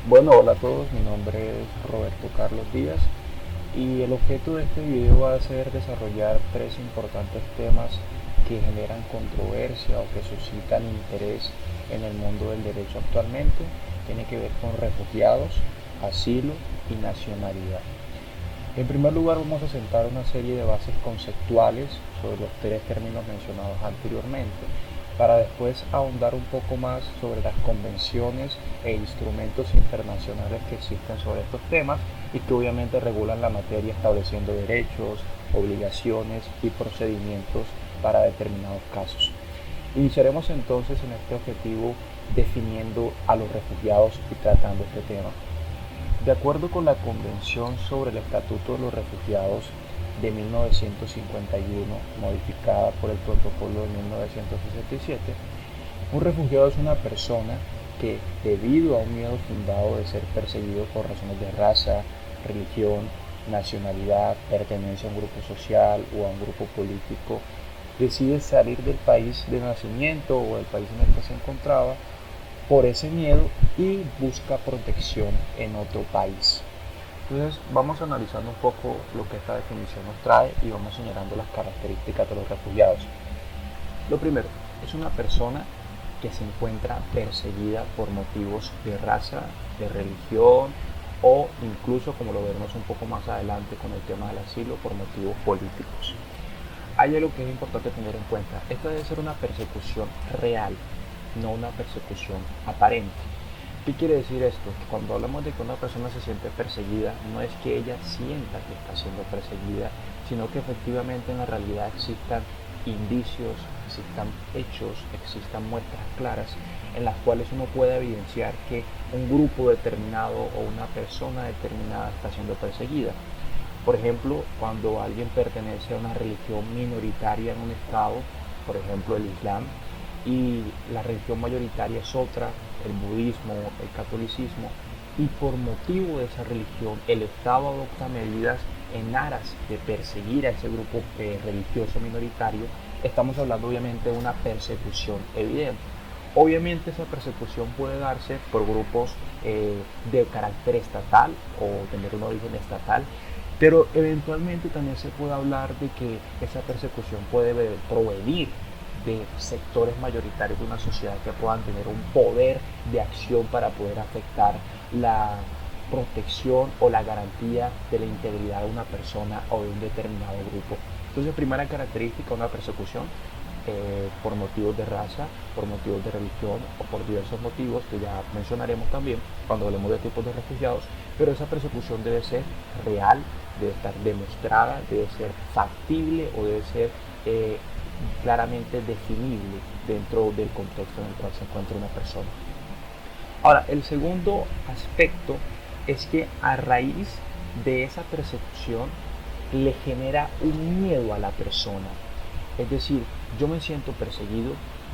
Bueno, hola a todos, mi nombre es Roberto Carlos Díaz y el objeto de este video va a ser desarrollar tres importantes temas que generan controversia o que suscitan interés en el mundo del derecho actualmente. Tiene que ver con refugiados, asilo y nacionalidad. En primer lugar, vamos a sentar una serie de bases conceptuales sobre los tres términos mencionados anteriormente, para después ahondar un poco más sobre las convenciones e instrumentos internacionales que existen sobre estos temas y que obviamente regulan la materia estableciendo derechos, obligaciones y procedimientos para determinados casos. Iniciaremos entonces en este objetivo definiendo a los refugiados y tratando este tema. De acuerdo con la Convención sobre el Estatuto de los Refugiados de 1951, modificada por el Protocolo de 1967, un refugiado es una persona que, debido a un miedo fundado de ser perseguido por razones de raza, religión, nacionalidad, pertenencia a un grupo social o a un grupo político, decide salir del país de nacimiento o del país en el que se encontraba por ese miedo y busca protección en otro país. Entonces vamos analizando un poco lo que esta definición nos trae y vamos señalando las características de los refugiados. Lo primero, es una persona que se encuentra perseguida por motivos de raza, de religión o incluso, como lo veremos un poco más adelante con el tema del asilo, por motivos políticos. Hay algo que es importante tener en cuenta. Esta debe ser una persecución real, no una persecución aparente. ¿Qué quiere decir esto? Cuando hablamos de que una persona se siente perseguida, no es que ella sienta que está siendo perseguida, sino que efectivamente en la realidad existan indicios, existan hechos, existan muestras claras en las cuales uno puede evidenciar que un grupo determinado o una persona determinada está siendo perseguida. Por ejemplo, cuando alguien pertenece a una religión minoritaria en un estado, por ejemplo el Islam, y la religión mayoritaria es otra, el budismo, el catolicismo, y por motivo de esa religión el Estado adopta medidas en aras de perseguir a ese grupo religioso minoritario. Estamos hablando obviamente de una persecución evidente. Obviamente esa persecución puede darse por grupos de carácter estatal o tener un origen estatal, pero eventualmente también se puede hablar de que esa persecución puede provenir de sectores mayoritarios de una sociedad que puedan tener un poder de acción para poder afectar la protección o la garantía de la integridad de una persona o de un determinado grupo. Entonces, primera característica, una persecución por motivos de raza, por motivos de religión o por diversos motivos que ya mencionaremos también cuando hablemos de tipos de refugiados, pero esa persecución debe ser real, debe estar demostrada, debe ser factible o debe ser claramente definible dentro del contexto en el cual se encuentra una persona. Ahora, el segundo aspecto es que a raíz de esa persecución le genera un miedo a la persona. Es decir, yo me siento perseguido,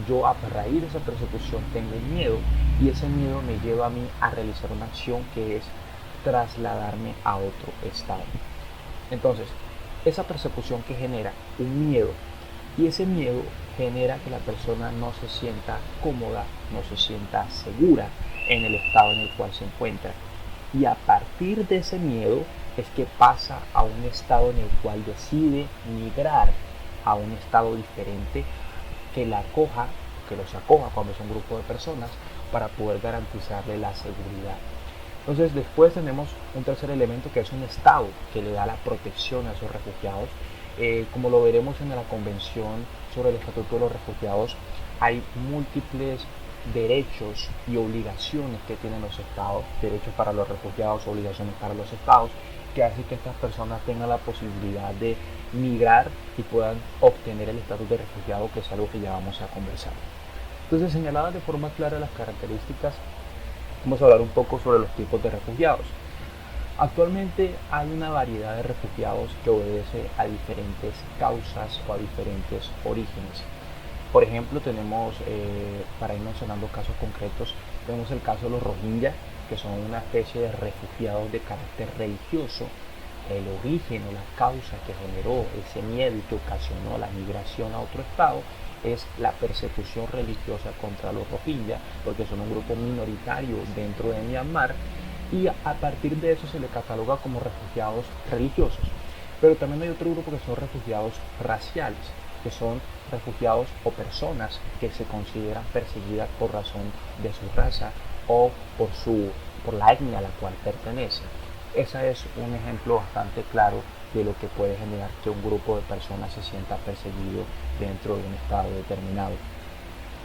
yo a raíz de esa persecución tengo un miedo y ese miedo me lleva a mí a realizar una acción que es trasladarme a otro estado. Entonces, esa persecución que genera un miedo y ese miedo genera que la persona no se sienta cómoda, no se sienta segura en el estado en el cual se encuentra. Y a partir de ese miedo es que pasa a un estado en el cual decide migrar a un estado diferente que la acoja, que los acoja cuando es un grupo de personas para poder garantizarle la seguridad. Entonces después tenemos un tercer elemento que es un estado que le da la protección a esos refugiados. Como lo veremos en la Convención sobre el Estatuto de los Refugiados, hay múltiples derechos y obligaciones que tienen los estados, derechos para los refugiados, obligaciones para los estados, que hace que estas personas tengan la posibilidad de migrar y puedan obtener el estatus de refugiado, que es algo que ya vamos a conversar. Entonces, señaladas de forma clara las características, vamos a hablar un poco sobre los tipos de refugiados. Actualmente hay una variedad de refugiados que obedece a diferentes causas o a diferentes orígenes. Por ejemplo, tenemos, para ir mencionando casos concretos, tenemos el caso de los Rohingya, que son una especie de refugiados de carácter religioso. El origen o la causa que generó ese miedo y que ocasionó la migración a otro estado es la persecución religiosa contra los Rohingya, porque son un grupo minoritario dentro de Myanmar y a partir de eso se le cataloga como refugiados religiosos. Pero también hay otro grupo que son refugiados raciales, que son refugiados o personas que se consideran perseguidas por razón de su raza o por la etnia a la cual pertenecen. Ese es un ejemplo bastante claro de lo que puede generar que un grupo de personas se sienta perseguido dentro de un estado determinado.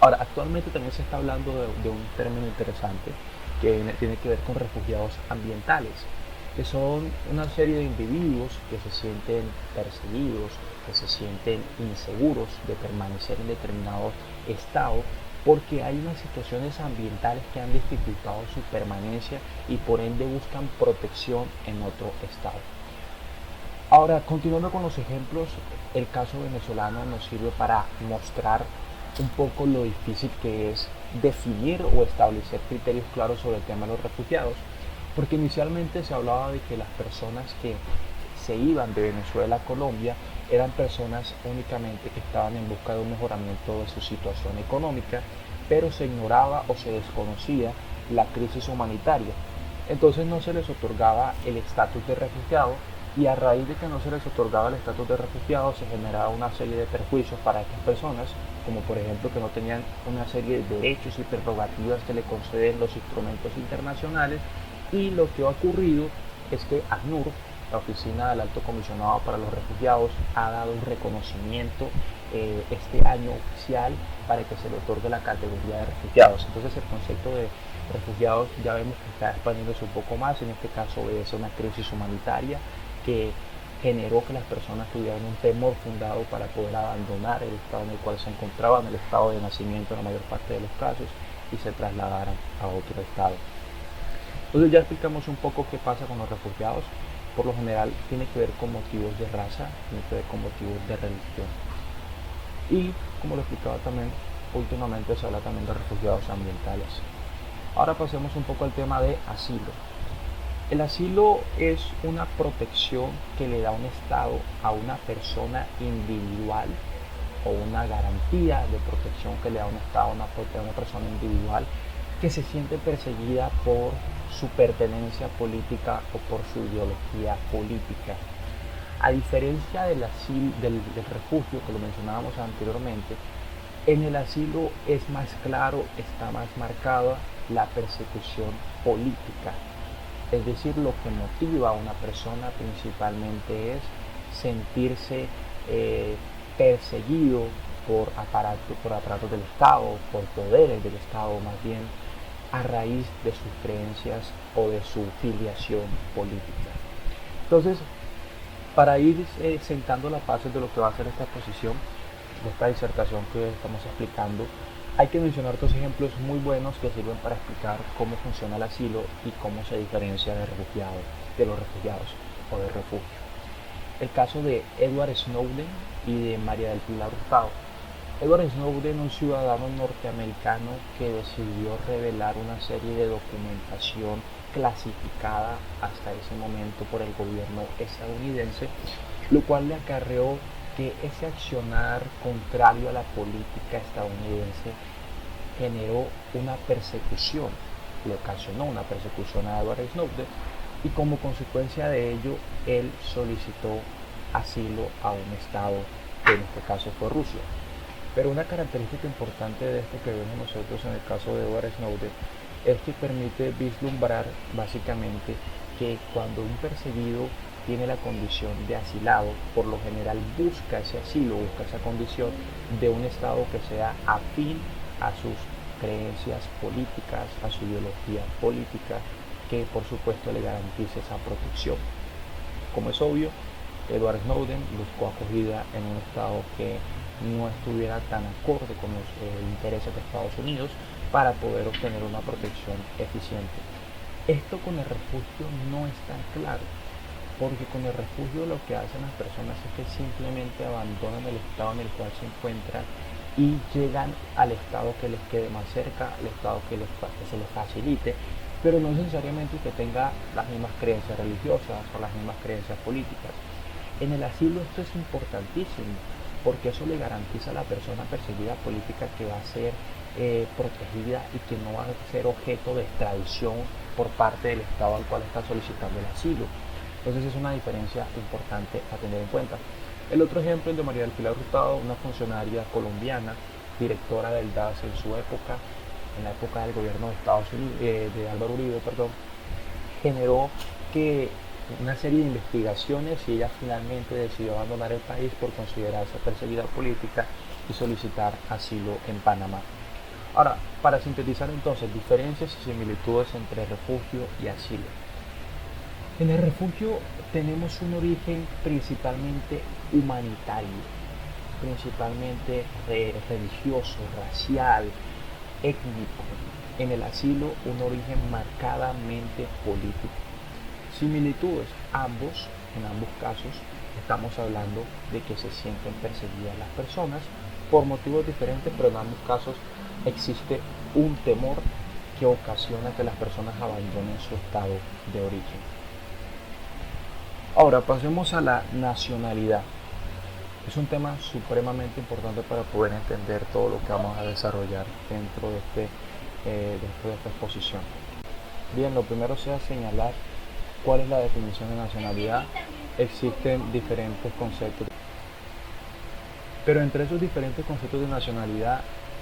Ahora, actualmente también se está hablando de un término interesante que tiene que ver con refugiados ambientales, que son una serie de individuos que se sienten perseguidos, que se sienten inseguros de permanecer en determinado estado porque hay unas situaciones ambientales que han dificultado su permanencia y por ende buscan protección en otro estado. Ahora, continuando con los ejemplos, el caso venezolano nos sirve para mostrar un poco lo difícil que es definir o establecer criterios claros sobre el tema de los refugiados, porque inicialmente se hablaba de que las personas que se iban de Venezuela a Colombia eran personas únicamente que estaban en busca de un mejoramiento de su situación económica, pero se ignoraba o se desconocía la crisis humanitaria. Entonces no se les otorgaba el estatus de refugiado, y a raíz de que no se les otorgaba el estatus de refugiado se generaba una serie de perjuicios para estas personas, como por ejemplo que no tenían una serie de derechos y prerrogativas que le conceden los instrumentos internacionales, y lo que ha ocurrido es que ACNUR, la Oficina del Alto Comisionado para los Refugiados, ha dado un reconocimiento este año oficial para que se le otorgue la categoría de refugiados. Entonces el concepto de refugiados ya vemos que está expandiéndose un poco más. En este caso obedece a una crisis humanitaria que generó que las personas tuvieran un temor fundado para poder abandonar el estado en el cual se encontraban, el estado de nacimiento en la mayor parte de los casos, y se trasladaran a otro estado. Entonces ya explicamos un poco qué pasa con los refugiados. Por lo general tiene que ver con motivos de raza, tiene que ver con motivos de religión. Y como lo explicaba también, últimamente se habla también de refugiados ambientales. Ahora pasemos un poco al tema de asilo. El asilo es una protección que le da un Estado a una persona individual, o una garantía de protección que le da un Estado a una persona individual que se siente perseguida por su pertenencia política o por su ideología política. A diferencia del refugio que lo mencionábamos anteriormente, en el asilo es más claro, está más marcada la persecución política. Es decir, lo que motiva a una persona principalmente es sentirse perseguido por aparatos del Estado, por poderes del Estado más bien, a raíz de sus creencias o de su filiación política. Entonces, para ir sentando las bases de lo que va a ser esta exposición, de esta disertación que estamos explicando, hay que mencionar dos ejemplos muy buenos que sirven para explicar cómo funciona el asilo y cómo se diferencia de los refugiados o de refugio. El caso de Edward Snowden y de María del Pilar Hurtado. Edward Snowden, un ciudadano norteamericano que decidió revelar una serie de documentación clasificada hasta ese momento por el gobierno estadounidense, lo cual le acarreó que ese accionar contrario a la política estadounidense generó una persecución, le ocasionó una persecución a Edward Snowden, y como consecuencia de ello él solicitó asilo a un estado que en este caso fue Rusia. Pero una característica importante de esto que vemos nosotros en el caso de Edward Snowden es que permite vislumbrar básicamente que cuando un perseguido tiene la condición de asilado, por lo general busca ese asilo, busca esa condición de un estado que sea afín a sus creencias políticas, a su ideología política, que por supuesto le garantice esa protección. Como es obvio, Edward Snowden buscó acogida en un estado que no estuviera tan acorde con los intereses de Estados Unidos para poder obtener una protección eficiente. Esto con el refugio no es tan claro, porque con el refugio lo que hacen las personas es que simplemente abandonan el estado en el cual se encuentran y llegan al estado que les quede más cerca, al estado que se les facilite, pero no necesariamente que tenga las mismas creencias religiosas o las mismas creencias políticas. En el asilo esto es importantísimo, porque eso le garantiza a la persona perseguida política que va a ser protegida y que no va a ser objeto de extradición por parte del Estado al cual está solicitando el asilo. Entonces es una diferencia importante a tener en cuenta. El otro ejemplo es de María del Pilar Hurtado, una funcionaria colombiana, directora del DAS en su época, en la época del gobierno de Estados Unidos, de Álvaro Uribe, perdón, generó que una serie de investigaciones y ella finalmente decidió abandonar el país por considerarse perseguida política y solicitar asilo en Panamá. Ahora, para sintetizar entonces, diferencias y similitudes entre refugio y asilo. En el refugio tenemos un origen principalmente humanitario, principalmente religioso, racial, étnico. En el asilo, un origen marcadamente político. Similitudes, en ambos casos, estamos hablando de que se sienten perseguidas las personas por motivos diferentes, pero en ambos casos existe un temor que ocasiona que las personas abandonen su estado de origen. Ahora pasemos a la nacionalidad. Es un tema supremamente importante para poder entender todo lo que vamos a desarrollar dentro de esta exposición. Bien, lo primero sea señalar cuál es la definición de nacionalidad. Existen diferentes conceptos, pero entre esos diferentes conceptos de nacionalidad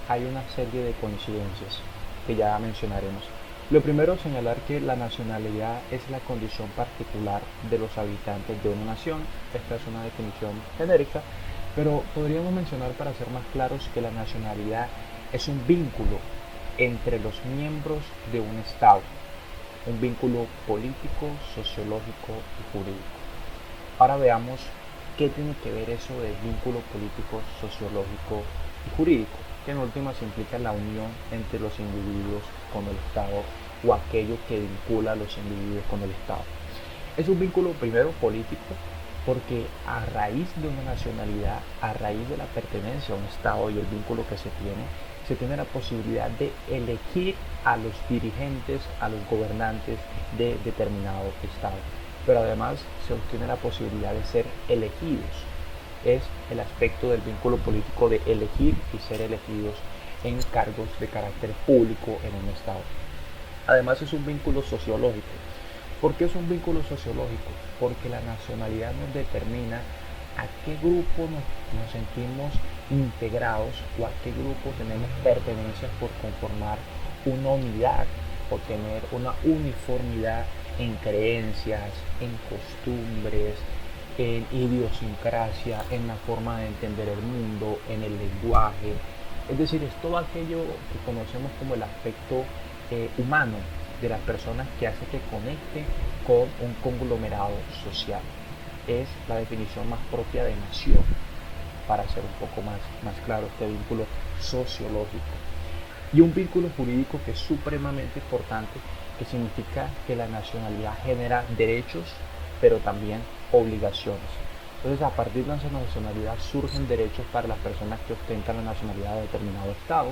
hay una serie de coincidencias que ya mencionaremos. Lo primero, señalar que la nacionalidad es la condición particular de los habitantes de una nación. Esta es una definición genérica, pero podríamos mencionar, para ser más claros, que la nacionalidad es un vínculo entre los miembros de un Estado, un vínculo político, sociológico y jurídico. Ahora veamos qué tiene que ver eso de vínculo político, sociológico y jurídico, que en últimas implica la unión entre los individuos con el Estado o aquello que vincula a los individuos con el Estado. Es un vínculo primero político, porque a raíz de una nacionalidad, a raíz de la pertenencia a un Estado y el vínculo que se tiene la posibilidad de elegir a los dirigentes, a los gobernantes de determinado Estado. Pero además se obtiene la posibilidad de ser elegidos. Es el aspecto del vínculo político de elegir y ser elegidos en cargos de carácter público en un Estado. Además es un vínculo sociológico. ¿Por qué es un vínculo sociológico? Porque la nacionalidad nos determina a qué grupo nos sentimos integrados o a qué grupo tenemos pertenencia por conformar una unidad o tener una uniformidad en creencias, en costumbres, en idiosincrasia, en la forma de entender el mundo, en el lenguaje. Es decir, es todo aquello que conocemos como el aspecto humano de las personas que hace que conecte con un conglomerado social. Es la definición más propia de nación, para hacer un poco más claro este vínculo sociológico. Y un vínculo jurídico que es supremamente importante, que significa que la nacionalidad genera derechos, pero también obligaciones. Entonces, a partir de esa nacionalidad surgen derechos para las personas que ostentan la nacionalidad de determinado Estado,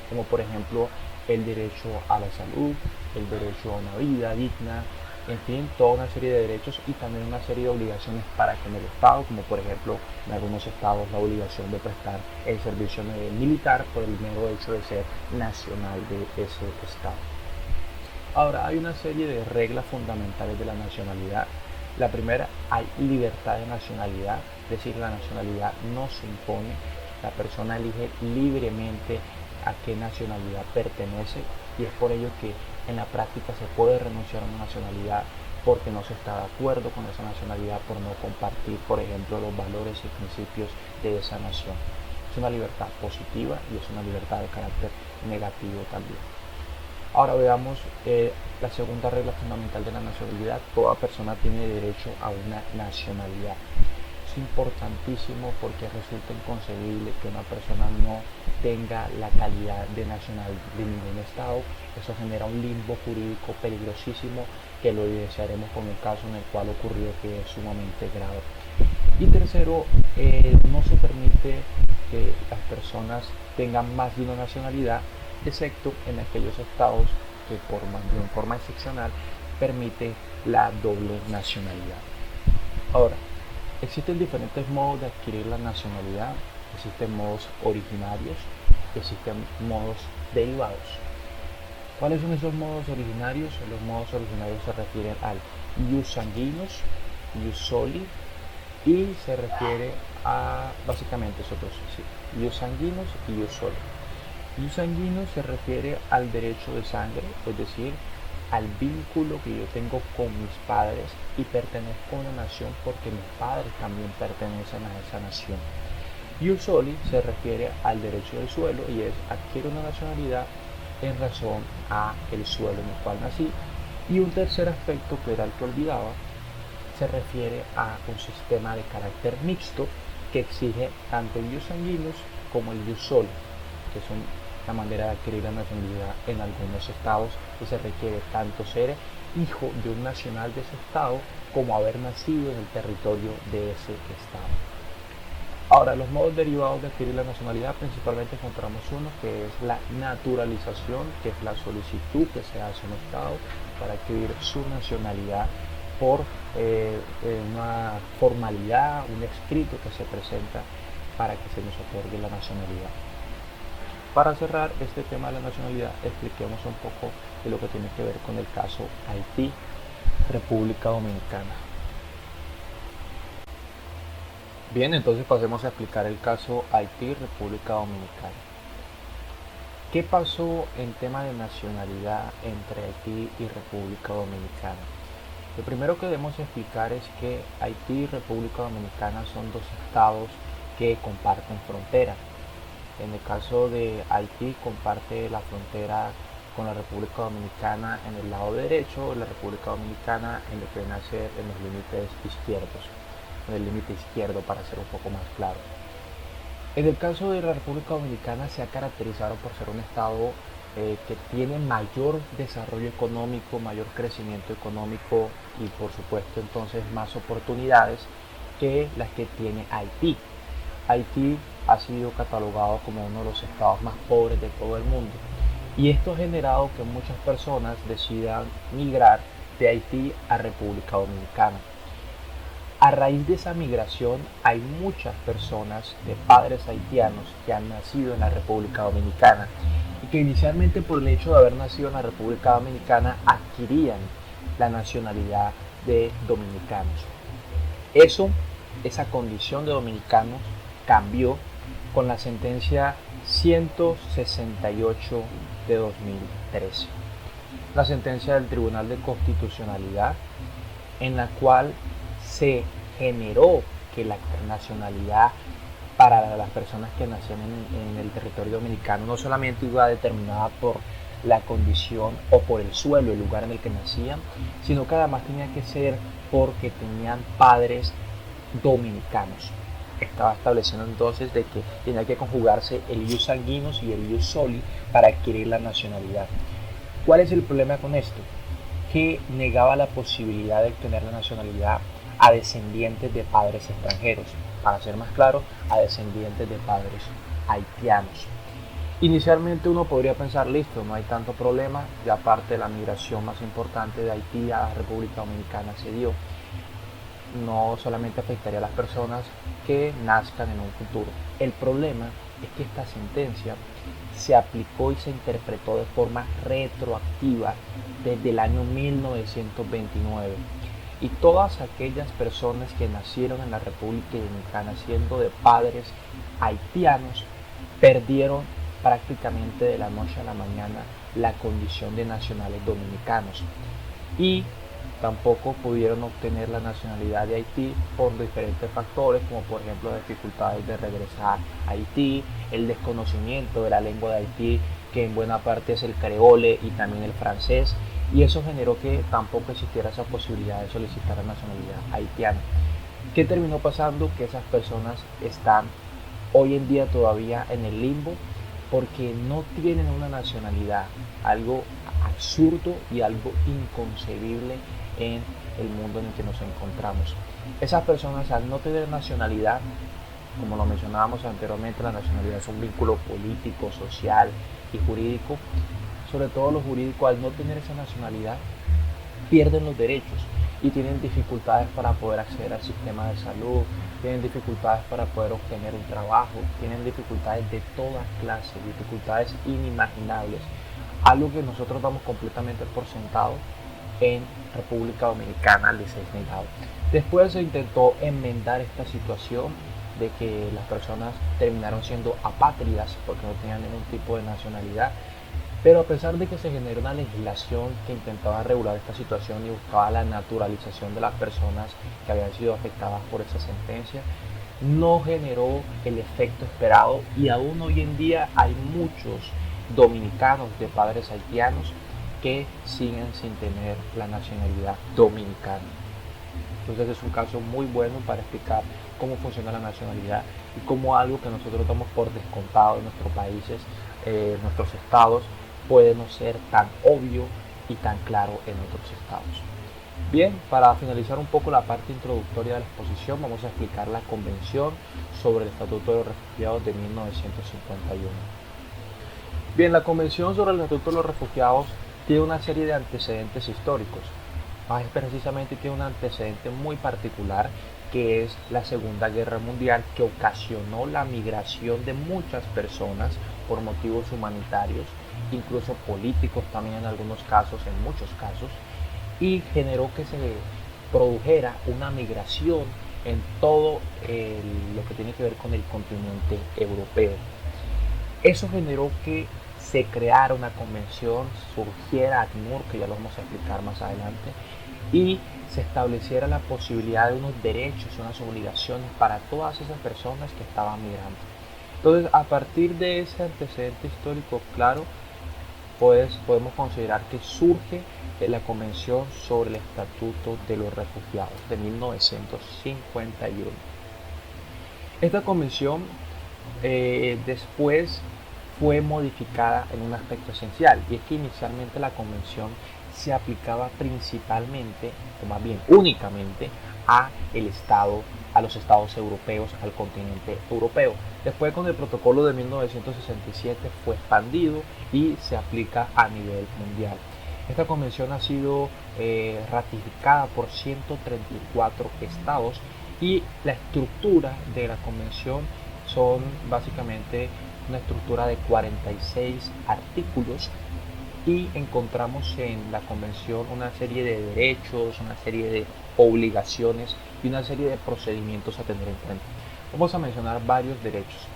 como por ejemplo el derecho a la salud, el derecho a una vida digna, en fin, toda una serie de derechos y también una serie de obligaciones para con el Estado, como por ejemplo en algunos estados la obligación de prestar el servicio militar por el mero hecho de ser nacional de ese Estado. Ahora, hay una serie de reglas fundamentales de la nacionalidad. La primera, hay libertad de nacionalidad, es decir, la nacionalidad no se impone, la persona elige libremente a qué nacionalidad pertenece, y es por ello que en la práctica se puede renunciar a una nacionalidad porque no se está de acuerdo con esa nacionalidad, por no compartir, por ejemplo, los valores y principios de esa nación. Es una libertad positiva y es una libertad de carácter negativo también. Ahora veamos la segunda regla fundamental de la nacionalidad. Toda persona tiene derecho a una nacionalidad. Es importantísimo porque resulta inconcebible que una persona no tenga la calidad de nacional de ningún Estado. Eso genera un limbo jurídico peligrosísimo, que lo evidenciaremos con el caso en el cual ocurrió, que es sumamente grave. Y tercero, no se permite que las personas tengan más de una nacionalidad, excepto en aquellos estados que de forma excepcional permite la doble nacionalidad. Ahora, existen diferentes modos de adquirir la nacionalidad. Existen modos originarios, existen modos derivados. ¿Cuáles son esos modos originarios? Los modos originarios se refieren al ius sanguinus, ius soli, y se refiere a básicamente esos dos, sí, ius sanguinus y ius soli. Ius sanguinus se refiere al derecho de sangre, es decir, al vínculo que yo tengo con mis padres y pertenezco a una nación porque mis padres también pertenecen a esa nación. Ius soli se refiere al derecho del suelo y es adquiero una nacionalidad en razón a el suelo en el cual nací. Y un tercer aspecto, que era el que olvidaba, se refiere a un sistema de carácter mixto que exige tanto el ius sanguinus como el ius soli, que son la manera de adquirir la nacionalidad en algunos estados, y se requiere tanto ser hijo de un nacional de ese estado como haber nacido en el territorio de ese estado. Ahora, los modos derivados de adquirir la nacionalidad, principalmente encontramos uno que es la naturalización, que es la solicitud que se hace en un estado para adquirir su nacionalidad por una formalidad, un escrito que se presenta para que se nos otorgue la nacionalidad. Para cerrar este tema de la nacionalidad, expliquemos un poco de lo que tiene que ver con el caso Haití, República Dominicana. Bien, entonces pasemos a explicar el caso Haití, República Dominicana. ¿Qué pasó en tema de nacionalidad entre Haití y República Dominicana? Lo primero que debemos explicar es que Haití y República Dominicana son dos estados que comparten frontera. En el caso de Haití comparte la frontera con la República Dominicana en el lado derecho, la República Dominicana en lo que viene a ser en los límites izquierdos, en el límite izquierdo para ser un poco más claro. En el caso de la República Dominicana se ha caracterizado por ser un estado que tiene mayor desarrollo económico, mayor crecimiento económico y por supuesto entonces más oportunidades que las que tiene Haití. Haití ha sido catalogado como uno de los estados más pobres de todo el mundo y esto ha generado que muchas personas decidan migrar de Haití a República Dominicana. A raíz de esa migración hay muchas personas de padres haitianos que han nacido en la República Dominicana y que inicialmente por el hecho de haber nacido en la República Dominicana adquirían la nacionalidad de dominicanos. Esa condición de dominicanos cambió con la sentencia 168 de 2013, la sentencia del Tribunal de Constitucionalidad en la cual se generó que la nacionalidad para las personas que nacían en el territorio dominicano no solamente iba determinada por la condición o por el suelo, el lugar en el que nacían, sino que además tenía que ser porque tenían padres dominicanos. Estaba estableciendo entonces de que tenía que conjugarse el ius sanguinus y el ius soli para adquirir la nacionalidad. ¿Cuál es el problema con esto? Que negaba la posibilidad de obtener la nacionalidad a descendientes de padres extranjeros, para ser más claro, a descendientes de padres haitianos. Inicialmente uno podría pensar, listo, no hay tanto problema, ya parte de la migración más importante de Haití a la República Dominicana se dio. No solamente afectaría a las personas que nazcan en un futuro. El problema es que esta sentencia se aplicó y se interpretó de forma retroactiva desde el año 1929. Y todas aquellas personas que nacieron en la República Dominicana siendo de padres haitianos perdieron prácticamente de la noche a la mañana la condición de nacionales dominicanos y tampoco pudieron obtener la nacionalidad de Haití por diferentes factores, como por ejemplo las dificultades de regresar a Haití, el desconocimiento de la lengua de Haití, que en buena parte es el creole y también el francés, y eso generó que tampoco existiera esa posibilidad de solicitar la nacionalidad haitiana. ¿Qué terminó pasando? Que esas personas están hoy en día todavía en el limbo porque no tienen una nacionalidad, algo absurdo y algo inconcebible en el mundo en el que nos encontramos. Esas personas, al no tener nacionalidad, como lo mencionábamos anteriormente, la nacionalidad es un vínculo político, social y jurídico. Sobre todo los jurídicos, al no tener esa nacionalidad, pierden los derechos. y tienen dificultades para poder acceder al sistema de salud, tienen dificultades para poder obtener un trabajo, tienen dificultades de todas clases, dificultades inimaginables, algo que nosotros damos completamente por sentado en República Dominicana les es negado. Después se intentó enmendar esta situación de que las personas terminaron siendo apátridas porque no tenían ningún tipo de nacionalidad. Pero a pesar de que se generó una legislación que intentaba regular esta situación y buscaba la naturalización de las personas que habían sido afectadas por esa sentencia, no generó el efecto esperado y aún hoy en día hay muchos dominicanos de padres haitianos que siguen sin tener la nacionalidad dominicana. Entonces es un caso muy bueno para explicar cómo funciona la nacionalidad y cómo algo que nosotros damos por descontado en nuestros países, nuestros estados, puede no ser tan obvio y tan claro en otros estados. Bien, para finalizar un poco la parte introductoria de la exposición, vamos a explicar la Convención sobre el Estatuto de los Refugiados de 1951. Bien, la Convención sobre el Estatuto de los Refugiados tiene una serie de antecedentes históricos. Más precisamente tiene un antecedente muy particular que es la Segunda Guerra Mundial, que ocasionó la migración de muchas personas por motivos humanitarios, incluso políticos también en algunos casos, en muchos casos, y generó que se produjera una migración en todo lo que tiene que ver con el continente europeo. Eso generó que se creara una convención, surgiera ACNUR, que ya lo vamos a explicar más adelante, y se estableciera la posibilidad de unos derechos y unas obligaciones para todas esas personas que estaban migrando. Entonces, a partir de ese antecedente histórico claro, pues podemos considerar que surge la Convención sobre el Estatuto de los Refugiados de 1951. Esta convención después fue modificada en un aspecto esencial, y es que inicialmente la convención se aplicaba principalmente, o más bien únicamente, a los estados europeos, al continente europeo. Después, con el protocolo de 1967 fue expandido y se aplica a nivel mundial. Esta convención ha sido ratificada por 134 estados y la estructura de la convención son básicamente una estructura de 46 artículos y encontramos en la convención una serie de derechos, una serie de obligaciones y una serie de procedimientos a tener en cuenta. Vamos a mencionar varios derechos.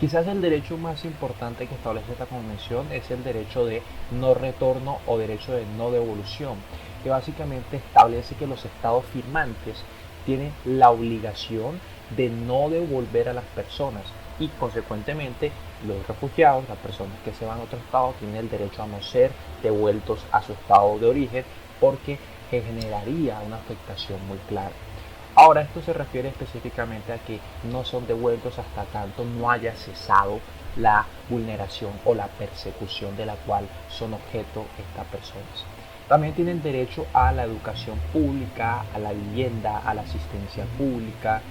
Quizás el derecho más importante que establece esta convención es el derecho de no retorno o derecho de no devolución, que básicamente establece que los estados firmantes tienen la obligación de no devolver a las personas y consecuentemente los refugiados, las personas que se van a otro estado, tienen el derecho a no ser devueltos a su estado de origen porque generaría una afectación muy clara. Ahora, esto se refiere específicamente a que no son devueltos hasta tanto no haya cesado la vulneración o la persecución de la cual son objeto estas personas. También tienen derecho a la educación pública, a la vivienda, a la asistencia pública,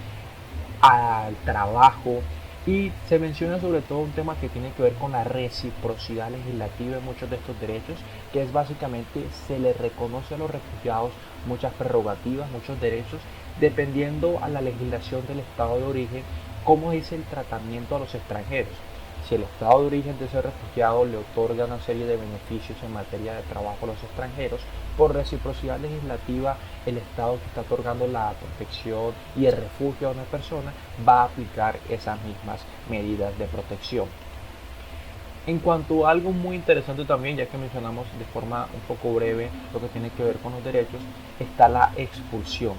al trabajo, y se menciona sobre todo un tema que tiene que ver con la reciprocidad legislativa en muchos de estos derechos, que es básicamente se les reconoce a los refugiados muchas prerrogativas, muchos derechos, dependiendo a la legislación del estado de origen, cómo es el tratamiento a los extranjeros. Si el estado de origen de ese refugiado le otorga una serie de beneficios en materia de trabajo a los extranjeros, por reciprocidad legislativa, el estado que está otorgando la protección y el refugio a una persona va a aplicar esas mismas medidas de protección. En cuanto a algo muy interesante también, ya que mencionamos de forma un poco breve lo que tiene que ver con los derechos, está la expulsión.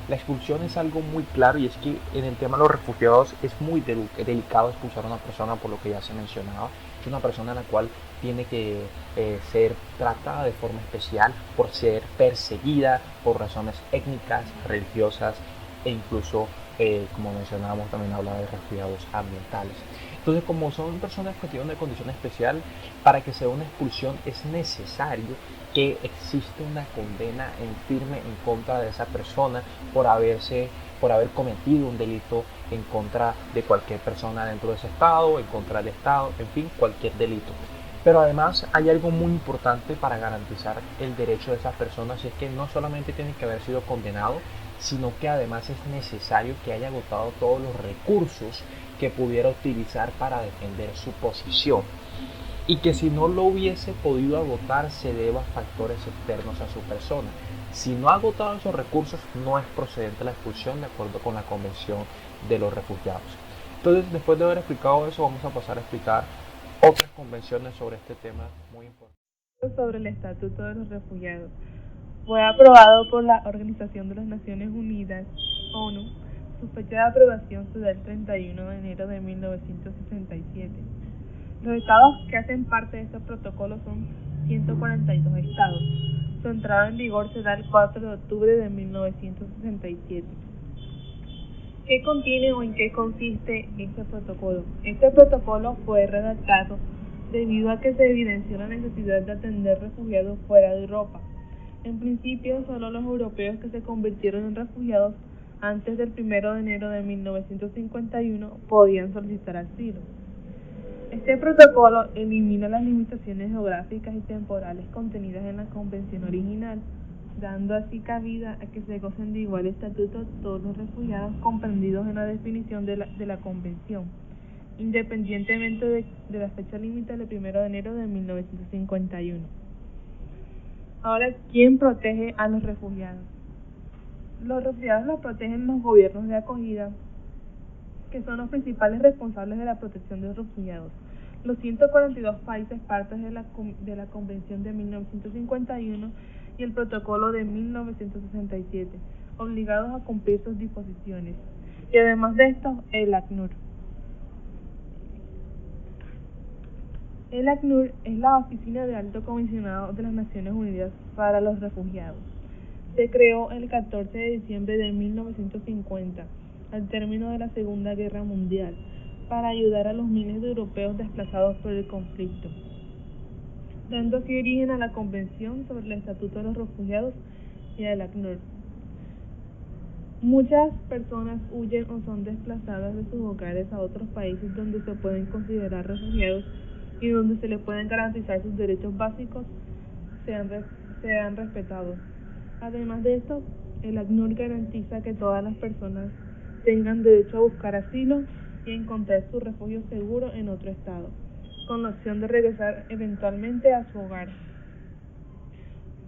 La expulsión es algo muy claro, y es que en el tema de los refugiados es muy delicado expulsar a una persona, por lo que ya se mencionaba. Es una persona a la cual tiene que ser tratada de forma especial por ser perseguida por razones étnicas, religiosas e incluso, como mencionábamos, también habla de refugiados ambientales. Entonces, como son personas que tienen una condición especial, para que sea una expulsión es necesario que existe una condena en firme en contra de esa persona por haber cometido un delito en contra de cualquier persona dentro de ese estado, en contra del estado, en fin, cualquier delito. Pero además hay algo muy importante para garantizar el derecho de esas personas, y es que no solamente tiene que haber sido condenado, sino que además es necesario que haya agotado todos los recursos que pudiera utilizar para defender su posición, y que si no lo hubiese podido agotar se deba a factores externos a su persona. Si no ha agotado esos recursos, no es procedente la expulsión de acuerdo con la Convención de los Refugiados. Entonces, después de haber explicado eso, vamos a pasar a explicar otras convenciones sobre este tema muy importante. Sobre el Estatuto de los Refugiados. Fue aprobado por la Organización de las Naciones Unidas, ONU. Su fecha de aprobación se da el 31 de enero de 1967. Los estados que hacen parte de este protocolo son 142 estados. Su entrada en vigor se da el 4 de octubre de 1967. ¿Qué contiene o en qué consiste este protocolo? Este protocolo fue redactado debido a que se evidenció la necesidad de atender refugiados fuera de Europa. En principio, solo los europeos que se convirtieron en refugiados antes del 1 de enero de 1951 podían solicitar asilo. Este protocolo elimina las limitaciones geográficas y temporales contenidas en la Convención original, dando así cabida a que se gocen de igual estatuto todos los refugiados comprendidos en la definición de la Convención, independientemente de la fecha límite del 1 de enero de 1951. Ahora, ¿quién protege a los refugiados? Los refugiados los protegen los gobiernos de acogida, que son los principales responsables de la protección de los refugiados. Los 142 países partes de la Convención de 1951 y el Protocolo de 1967, obligados a cumplir sus disposiciones. Y además de esto, el ACNUR. El ACNUR es la Oficina de Alto Comisionado de las Naciones Unidas para los Refugiados. Se creó el 14 de diciembre de 1950, al término de la Segunda Guerra Mundial, para ayudar a los miles de europeos desplazados por el conflicto, dando así origen a la Convención sobre el Estatuto de los Refugiados y al ACNUR. Muchas personas huyen o son desplazadas de sus hogares a otros países donde se pueden considerar refugiados y donde se les pueden garantizar sus derechos básicos sean respetados. Además de esto, el ACNUR garantiza que todas las personas tengan derecho a buscar asilo y a encontrar su refugio seguro en otro estado, con la opción de regresar eventualmente a su hogar.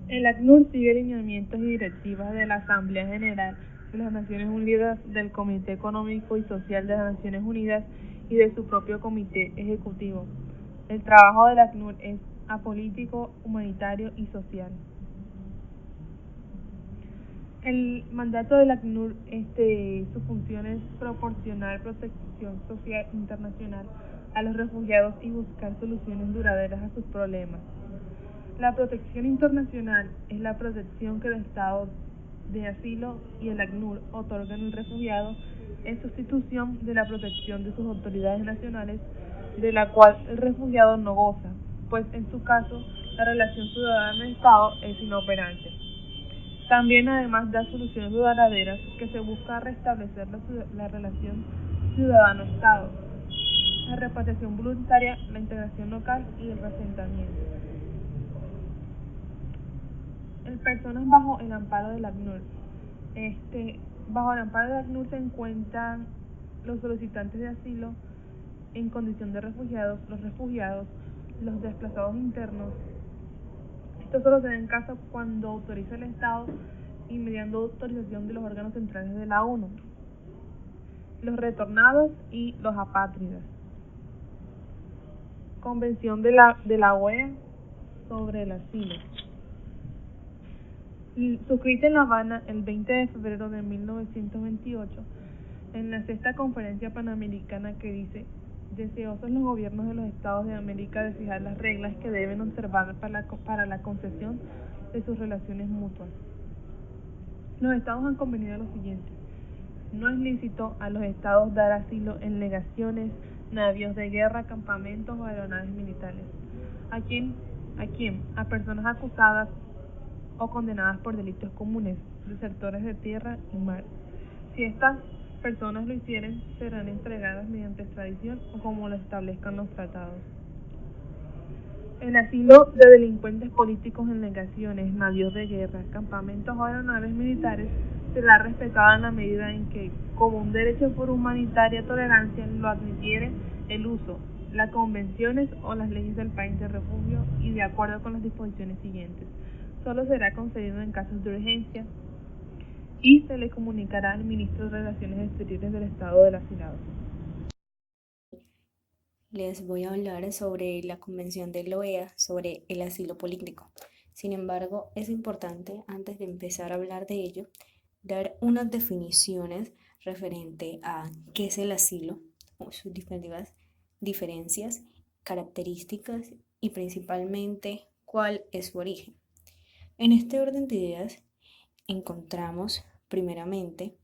El ACNUR sigue lineamientos y directivas de la Asamblea General de las Naciones Unidas, del Comité Económico y Social de las Naciones Unidas y de su propio Comité Ejecutivo. El trabajo del ACNUR es apolítico, humanitario y social. El mandato del ACNUR, su función es proporcionar protección social internacional a los refugiados y buscar soluciones duraderas a sus problemas. La protección internacional es la protección que el Estado de asilo y el ACNUR otorgan al refugiado en sustitución de la protección de sus autoridades nacionales, de la cual el refugiado no goza, pues en su caso la relación ciudadano-Estado es inoperante. También además da soluciones duraderas que se busca restablecer la relación ciudadano-Estado, la repatriación voluntaria, la integración local y el reasentamiento. El personas bajo el amparo del ACNUR. Bajo el amparo del ACNUR se encuentran los solicitantes de asilo en condición de refugiados, los desplazados internos. Esto solo se da en caso cuando autoriza el Estado y mediante autorización de los órganos centrales de la ONU, los retornados y los apátridas. Convención de la OEA sobre el asilo. Suscrita en La Habana el 20 de febrero de 1928, en la sexta conferencia panamericana, que dice: deseosos los gobiernos de los estados de América de fijar las reglas que deben observar para la concesión de sus relaciones mutuas. Los estados han convenido lo siguiente: no es lícito a los estados dar asilo en legaciones, navíos de guerra, campamentos o aeronaves militares. ¿A quién? A personas acusadas o condenadas por delitos comunes, desertores de tierra y mar. Si estas personas lo hicieren, serán entregadas mediante extradición o como lo establezcan los tratados. El asilo de delincuentes políticos en legaciones, navíos de guerra, campamentos o aeronaves militares será respetado en la medida en que, como un derecho por humanitaria tolerancia, lo admitiere el uso, las convenciones o las leyes del país de refugio y de acuerdo con las disposiciones siguientes. Solo será concedido en casos de urgencia y se le comunicará al ministro de Relaciones Exteriores del Estado del asilado. Les voy a hablar sobre la Convención de la OEA sobre el asilo político. Sin embargo, es importante, antes de empezar a hablar de ello, dar unas definiciones referente a qué es el asilo, o sus diferencias, características y principalmente cuál es su origen. En este orden de ideas encontramos primeramente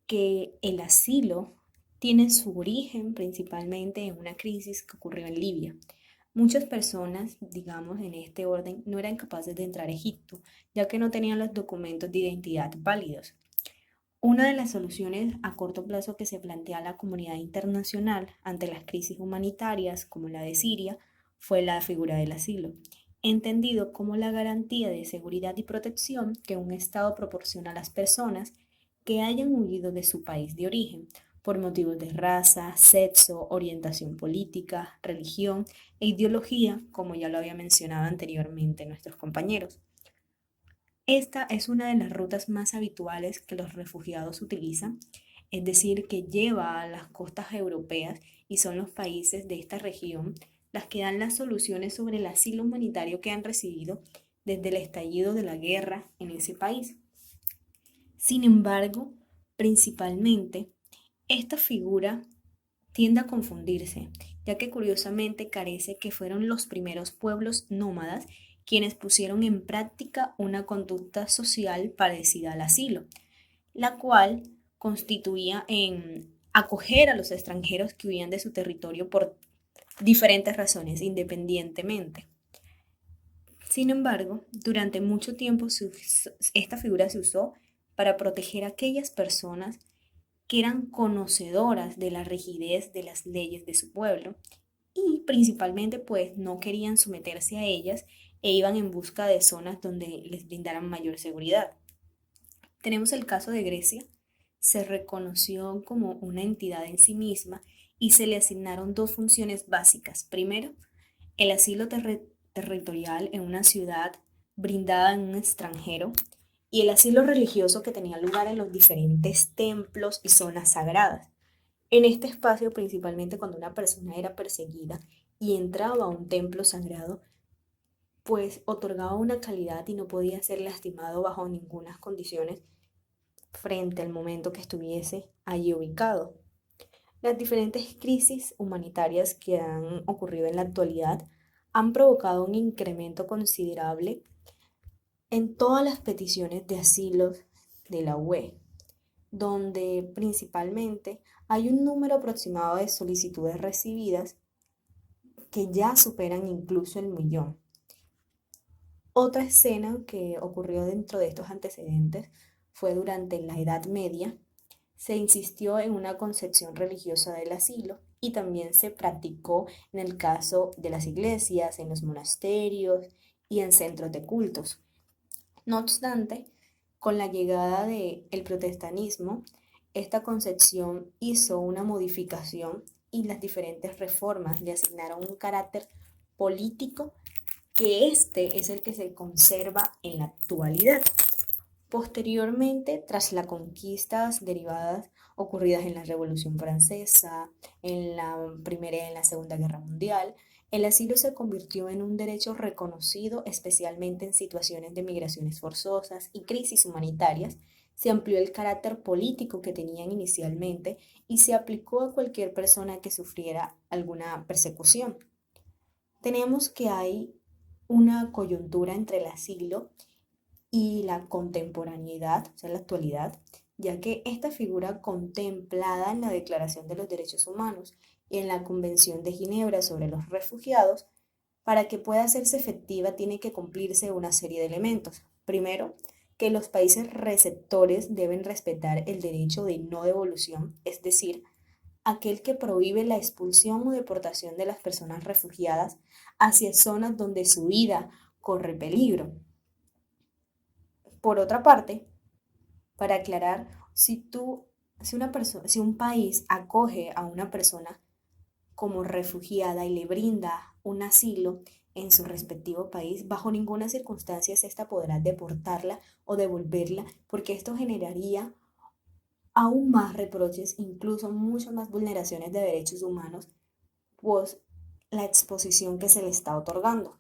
que el asilo tiene su origen principalmente en una crisis que ocurrió en Libia. Muchas personas, digamos en este orden, no eran capaces de entrar a Egipto, ya que no tenían los documentos de identidad válidos. Una de las soluciones a corto plazo que se plantea a la comunidad internacional ante las crisis humanitarias, como la de Siria, fue la figura del asilo, entendido como la garantía de seguridad y protección que un Estado proporciona a las personas que hayan huido de su país de origen por motivos de raza, sexo, orientación política, religión e ideología, como ya lo había mencionado anteriormente nuestros compañeros. Esta es una de las rutas más habituales que los refugiados utilizan, es decir, que lleva a las costas europeas y son los países de esta región las que dan las soluciones sobre el asilo humanitario que han recibido desde el estallido de la guerra en ese país. Sin embargo, principalmente, esta figura tiende a confundirse, ya que curiosamente carece que fueron los primeros pueblos nómadas quienes pusieron en práctica una conducta social parecida al asilo, la cual constituía en acoger a los extranjeros que huían de su territorio por diferentes razones, independientemente. Sin embargo, durante mucho tiempo esta figura se usó para proteger a aquellas personas que eran conocedoras de la rigidez de las leyes de su pueblo y principalmente pues no querían someterse a ellas e iban en busca de zonas donde les brindaran mayor seguridad. Tenemos el caso de Grecia, se reconoció como una entidad en sí misma y se le asignaron dos funciones básicas. Primero, el asilo territorial en una ciudad brindada en un extranjero y el asilo religioso que tenía lugar en los diferentes templos y zonas sagradas. En este espacio, principalmente cuando una persona era perseguida y entraba a un templo sagrado, pues otorgaba una calidad y no podía ser lastimado bajo ninguna condiciones frente al momento que estuviese allí ubicado. Las diferentes crisis humanitarias que han ocurrido en la actualidad han provocado un incremento considerable en todas las peticiones de asilo de la UE, donde principalmente hay un número aproximado de solicitudes recibidas que ya superan incluso el 1.000.000. Otra escena que ocurrió dentro de estos antecedentes fue durante la Edad Media. Se insistió en una concepción religiosa del asilo y también se practicó en el caso de las iglesias, en los monasterios y en centros de cultos. No obstante, con la llegada del protestantismo, esta concepción hizo una modificación y las diferentes reformas le asignaron un carácter político que este es el que se conserva en la actualidad. Posteriormente, tras las conquistas derivadas ocurridas en la Revolución Francesa, en la Primera y en la Segunda Guerra Mundial, el asilo se convirtió en un derecho reconocido, especialmente en situaciones de migraciones forzosas y crisis humanitarias. Se amplió el carácter político que tenían inicialmente y se aplicó a cualquier persona que sufriera alguna persecución. Tenemos que hay una coyuntura entre el asilo y la contemporaneidad, o sea, la actualidad, ya que esta figura contemplada en la Declaración de los Derechos Humanos y en la Convención de Ginebra sobre los Refugiados, para que pueda hacerse efectiva tiene que cumplirse una serie de elementos. Primero, que los países receptores deben respetar el derecho de no devolución, es decir, aquel que prohíbe la expulsión o deportación de las personas refugiadas hacia zonas donde su vida corre peligro. Por otra parte, para aclarar, si un país acoge a una persona como refugiada y le brinda un asilo en su respectivo país, bajo ninguna circunstancia ésta podrá deportarla o devolverla, porque esto generaría aún más reproches, incluso muchas más vulneraciones de derechos humanos, pues la exposición que se le está otorgando.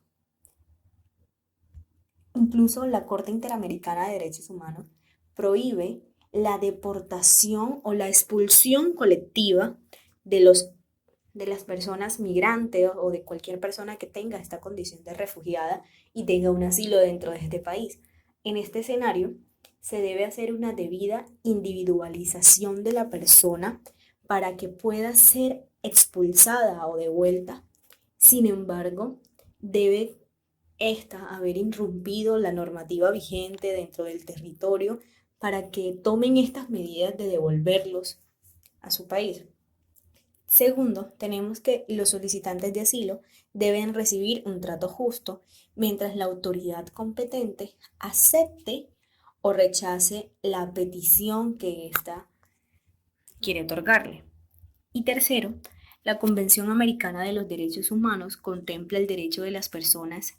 Incluso la Corte Interamericana de Derechos Humanos prohíbe la deportación o la expulsión colectiva de las personas migrantes o de cualquier persona que tenga esta condición de refugiada y tenga un asilo dentro de este país. En este escenario, se debe hacer una debida individualización de la persona para que pueda ser expulsada o devuelta. Sin embargo, debe haber irrumpido la normativa vigente dentro del territorio para que tomen estas medidas de devolverlos a su país. Segundo, tenemos que los solicitantes de asilo deben recibir un trato justo mientras la autoridad competente acepte o rechace la petición que ésta quiere otorgarle. Y tercero, la Convención Americana de los Derechos Humanos contempla el derecho de las personas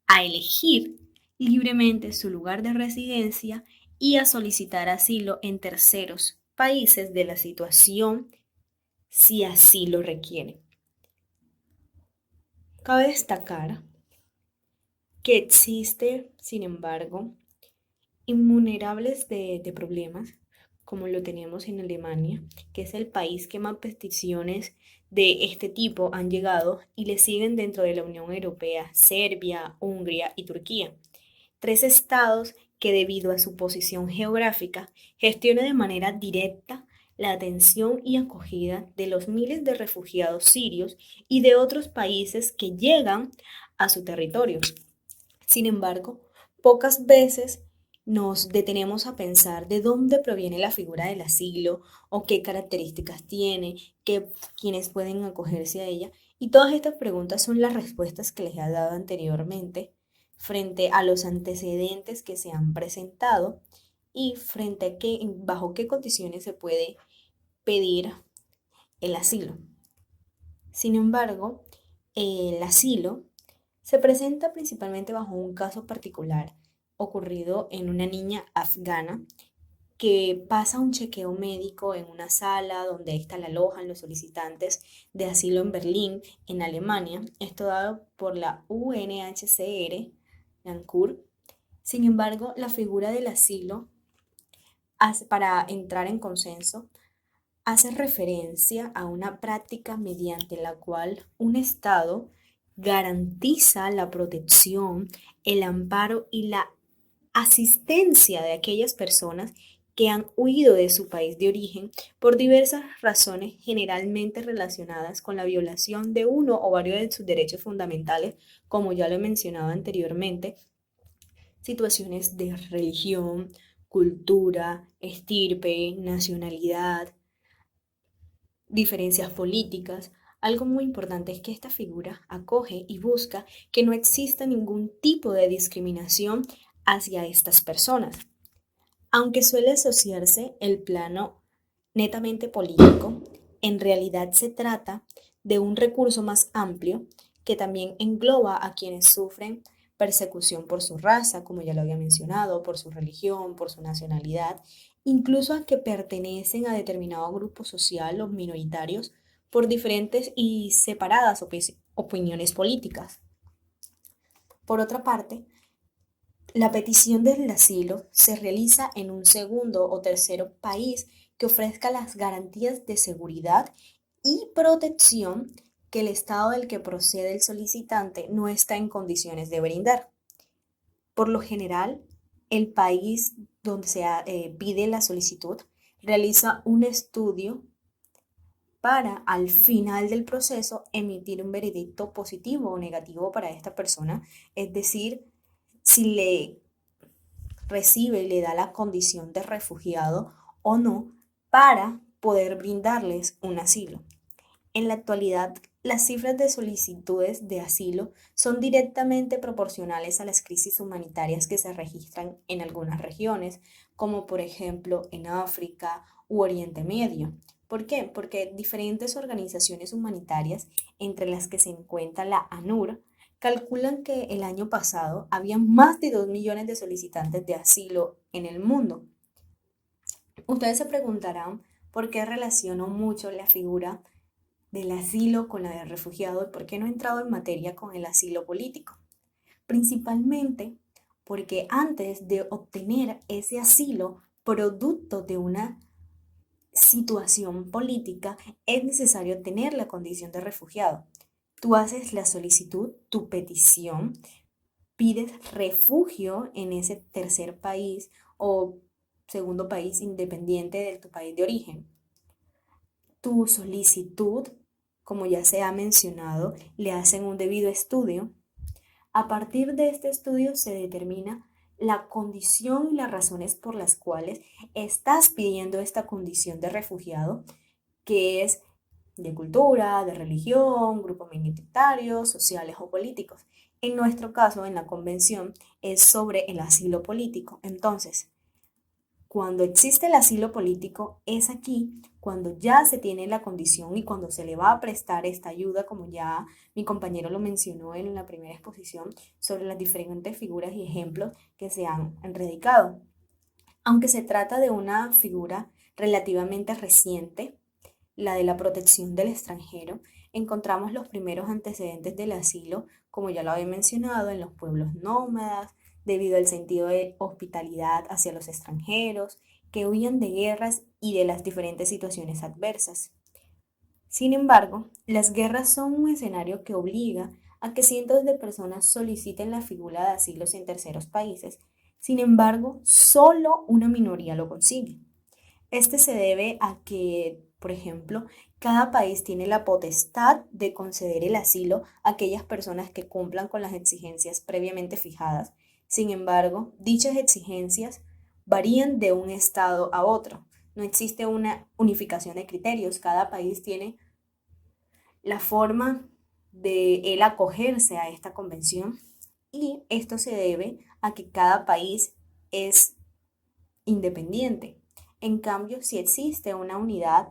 a elegir libremente su lugar de residencia y a solicitar asilo en terceros países de la situación si así lo requieren. Cabe destacar que existe, sin embargo, innumerables de problemas, como lo tenemos en Alemania, que es el país que más peticiones de este tipo han llegado y le siguen dentro de la Unión Europea, Serbia, Hungría y Turquía. 3 estados que debido a su posición geográfica gestionan de manera directa la atención y acogida de los miles de refugiados sirios y de otros países que llegan a su territorio. Sin embargo, pocas veces nos detenemos a pensar de dónde proviene la figura del asilo o qué características tiene, quiénes pueden acogerse a ella. Y todas estas preguntas son las respuestas que les he dado anteriormente frente a los antecedentes que se han presentado y frente a bajo qué condiciones se puede pedir el asilo. Sin embargo, el asilo se presenta principalmente bajo un caso particular ocurrido en una niña afgana que pasa un chequeo médico en una sala donde ésta la alojan los solicitantes de asilo en Berlín, en Alemania, esto dado por la UNHCR, NANCUR. Sin embargo, la figura del asilo, para entrar en consenso, hace referencia a una práctica mediante la cual un Estado garantiza la protección, el amparo y la asistencia de aquellas personas que han huido de su país de origen por diversas razones generalmente relacionadas con la violación de uno o varios de sus derechos fundamentales, como ya lo he mencionado anteriormente, situaciones de religión, cultura, estirpe, nacionalidad, diferencias políticas. Algo muy importante es que esta figura acoge y busca que no exista ningún tipo de discriminación hacia estas personas. Aunque suele asociarse el plano netamente político, en realidad se trata de un recurso más amplio que también engloba a quienes sufren persecución por su raza, como ya lo había mencionado, por su religión, por su nacionalidad, incluso a que pertenecen a determinado grupo social o minoritarios por diferentes y separadas opiniones políticas. Por otra parte, la petición del asilo se realiza en un segundo o tercero país que ofrezca las garantías de seguridad y protección que el estado del que procede el solicitante no está en condiciones de brindar. Por lo general, el país donde se pide la solicitud realiza un estudio para al final del proceso emitir un veredicto positivo o negativo para esta persona, es decir, si le recibe y le da la condición de refugiado o no, para poder brindarles un asilo. En la actualidad, las cifras de solicitudes de asilo son directamente proporcionales a las crisis humanitarias que se registran en algunas regiones, como por ejemplo en África u Oriente Medio. ¿Por qué? Porque diferentes organizaciones humanitarias, entre las que se encuentra la ANUR, calculan que el año pasado había más de 2 millones de solicitantes de asilo en el mundo. Ustedes se preguntarán por qué relaciono mucho la figura del asilo con la del refugiado y por qué no he entrado en materia con el asilo político. Principalmente porque antes de obtener ese asilo producto de una situación política, es necesario tener la condición de refugiado. Tú haces la solicitud, tu petición, pides refugio en ese tercer país o segundo país independiente de tu país de origen. Tu solicitud, como ya se ha mencionado, le hacen un debido estudio. A partir de este estudio se determina la condición y las razones por las cuales estás pidiendo esta condición de refugiado, que es de cultura, de religión, grupos minoritarios, sociales o políticos. En nuestro caso, en la convención, es sobre el asilo político. Entonces, cuando existe el asilo político, es aquí cuando ya se tiene la condición y cuando se le va a prestar esta ayuda, como ya mi compañero lo mencionó en la primera exposición, sobre las diferentes figuras y ejemplos que se han radicado. Aunque se trata de una figura relativamente reciente, la de la protección del extranjero, encontramos los primeros antecedentes del asilo, como ya lo había mencionado, en los pueblos nómadas, debido al sentido de hospitalidad hacia los extranjeros, que huían de guerras y de las diferentes situaciones adversas. Sin embargo, las guerras son un escenario que obliga a que cientos de personas soliciten la figura de asilos en terceros países. Sin embargo, solo una minoría lo consigue. Este se debe a que, por ejemplo, cada país tiene la potestad de conceder el asilo a aquellas personas que cumplan con las exigencias previamente fijadas. Sin embargo, dichas exigencias varían de un estado a otro. No existe una unificación de criterios. Cada país tiene la forma de él acogerse a esta convención y esto se debe a que cada país es independiente. En cambio, si existe una unidad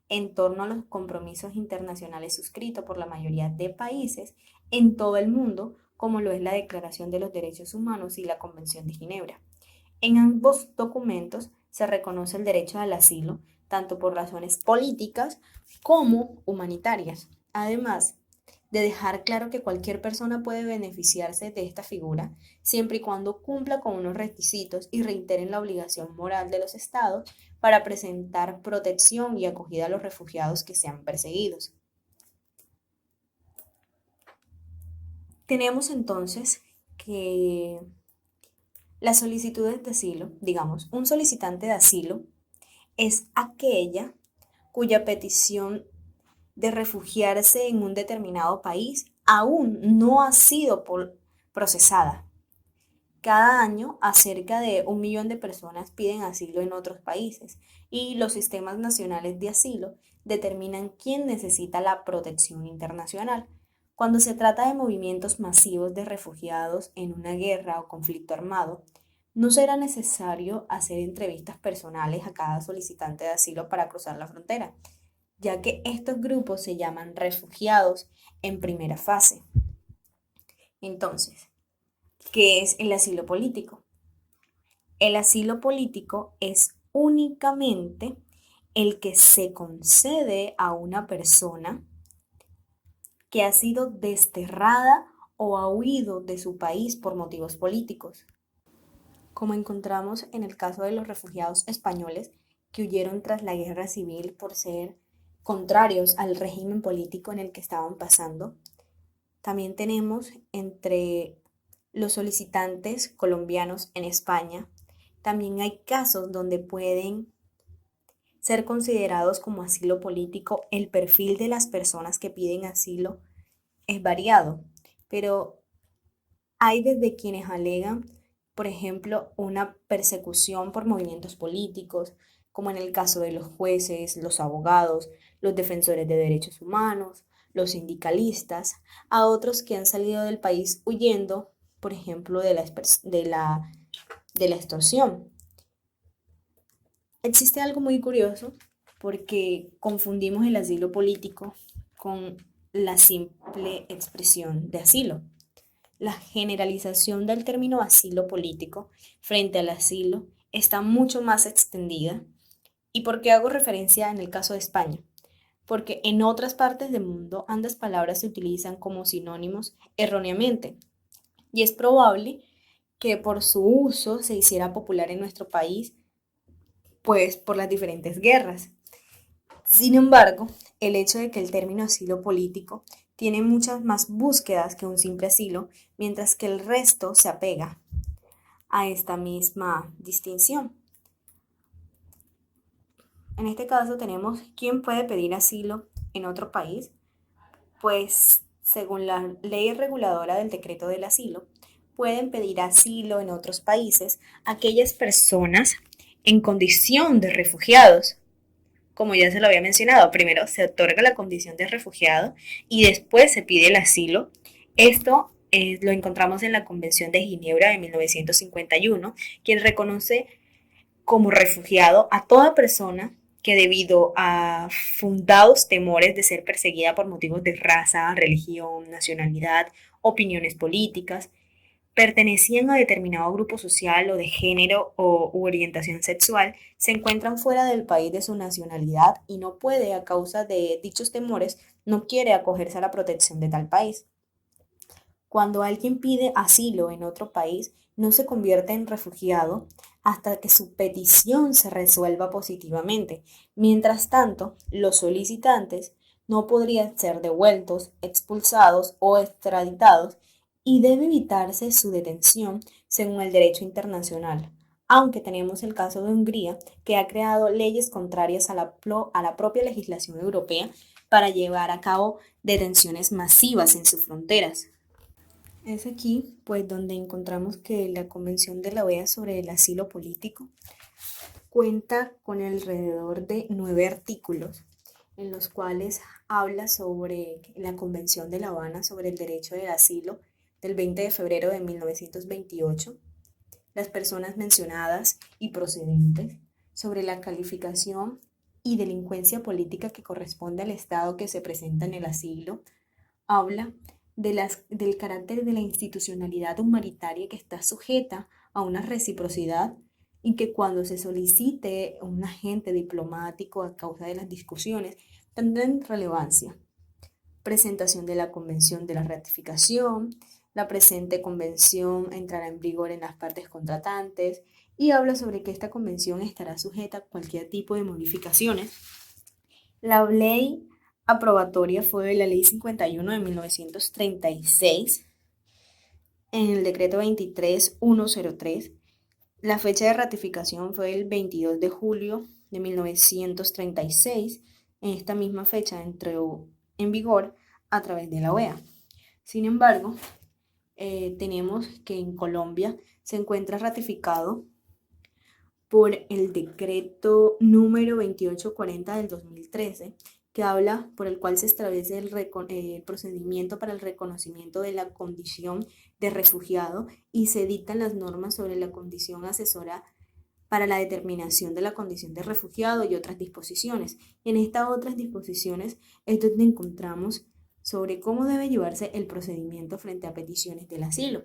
en torno a los compromisos internacionales suscritos por la mayoría de países en todo el mundo, como lo es la Declaración de los Derechos Humanos y la Convención de Ginebra. En ambos documentos se reconoce el derecho al asilo, tanto por razones políticas como humanitarias. Además de dejar claro que cualquier persona puede beneficiarse de esta figura, siempre y cuando cumpla con unos requisitos y reiteren la obligación moral de los estados para presentar protección y acogida a los refugiados que sean perseguidos. Tenemos entonces que las solicitudes de asilo, digamos, un solicitante de asilo es aquella cuya petición de refugiarse en un determinado país aún no ha sido procesada. Cada año, cerca de 1 millón de personas piden asilo en otros países y los sistemas nacionales de asilo determinan quién necesita la protección internacional. Cuando se trata de movimientos masivos de refugiados en una guerra o conflicto armado, no será necesario hacer entrevistas personales a cada solicitante de asilo para cruzar la frontera, ya que estos grupos se llaman refugiados en primera fase. Entonces, ¿qué es el asilo político? El asilo político es únicamente el que se concede a una persona que ha sido desterrada o ha huido de su país por motivos políticos, como encontramos en el caso de los refugiados españoles que huyeron tras la guerra civil por ser contrarios al régimen político en el que estaban pasando. También tenemos entre los solicitantes colombianos en España, también hay casos donde pueden ser considerados como asilo político. El perfil de las personas que piden asilo es variado, pero hay desde quienes alegan, por ejemplo, una persecución por movimientos políticos, como en el caso de los jueces, los abogados, los defensores de derechos humanos, los sindicalistas, a otros que han salido del país huyendo, por ejemplo, de la extorsión. Existe algo muy curioso porque confundimos el asilo político con la simple expresión de asilo. La generalización del término asilo político frente al asilo está mucho más extendida. ¿Y por qué hago referencia en el caso de España? Porque en otras partes del mundo ambas palabras se utilizan como sinónimos erróneamente y es probable que por su uso se hiciera popular en nuestro país, pues por las diferentes guerras. Sin embargo, el hecho de que el término asilo político tiene muchas más búsquedas que un simple asilo, mientras que el resto se apega a esta misma distinción. En este caso tenemos quién puede pedir asilo en otro país, pues según la ley reguladora del decreto del asilo, pueden pedir asilo en otros países aquellas personas en condición de refugiados. Como ya se lo había mencionado, primero se otorga la condición de refugiado y después se pide el asilo. Esto lo encontramos en la Convención de Ginebra de 1951, quien reconoce como refugiado a toda persona que debido a fundados temores de ser perseguida por motivos de raza, religión, nacionalidad, opiniones políticas, pertenecían a determinado grupo social o de género u orientación sexual, se encuentran fuera del país de su nacionalidad y no puede, a causa de dichos temores, no quiere acogerse a la protección de tal país. Cuando alguien pide asilo en otro país, no se convierte en refugiado hasta que su petición se resuelva positivamente. Mientras tanto, los solicitantes no podrían ser devueltos, expulsados o extraditados y debe evitarse su detención según el derecho internacional. Aunque tenemos el caso de Hungría, que ha creado leyes contrarias a la propia legislación europea para llevar a cabo detenciones masivas en sus fronteras. Es aquí, pues, donde encontramos que la Convención de la OEA sobre el asilo político cuenta con alrededor de 9 artículos, en los cuales habla sobre la Convención de La Habana sobre el derecho del asilo del 20 de febrero de 1928, las personas mencionadas y procedentes, sobre la calificación y delincuencia política que corresponde al Estado que se presenta en el asilo, habla del carácter de la institucionalidad humanitaria que está sujeta a una reciprocidad y que cuando se solicite un agente diplomático a causa de las discusiones tendrán relevancia. Presentación de la Convención de la Ratificación. La presente convención entrará en vigor en las partes contratantes y habla sobre que esta convención estará sujeta a cualquier tipo de modificaciones. La ley aprobatoria fue la Ley 51 de 1936, en el decreto 23103. La fecha de ratificación fue el 22 de julio de 1936. En esta misma fecha entró en vigor a través de la OEA. Sin embargo, tenemos que en Colombia se encuentra ratificado por el decreto número 2840 del 2013, que habla por el cual se establece el procedimiento para el reconocimiento de la condición de refugiado y se dictan las normas sobre la condición asesora para la determinación de la condición de refugiado y otras disposiciones. En estas otras disposiciones es donde encontramos sobre cómo debe llevarse el procedimiento frente a peticiones del asilo.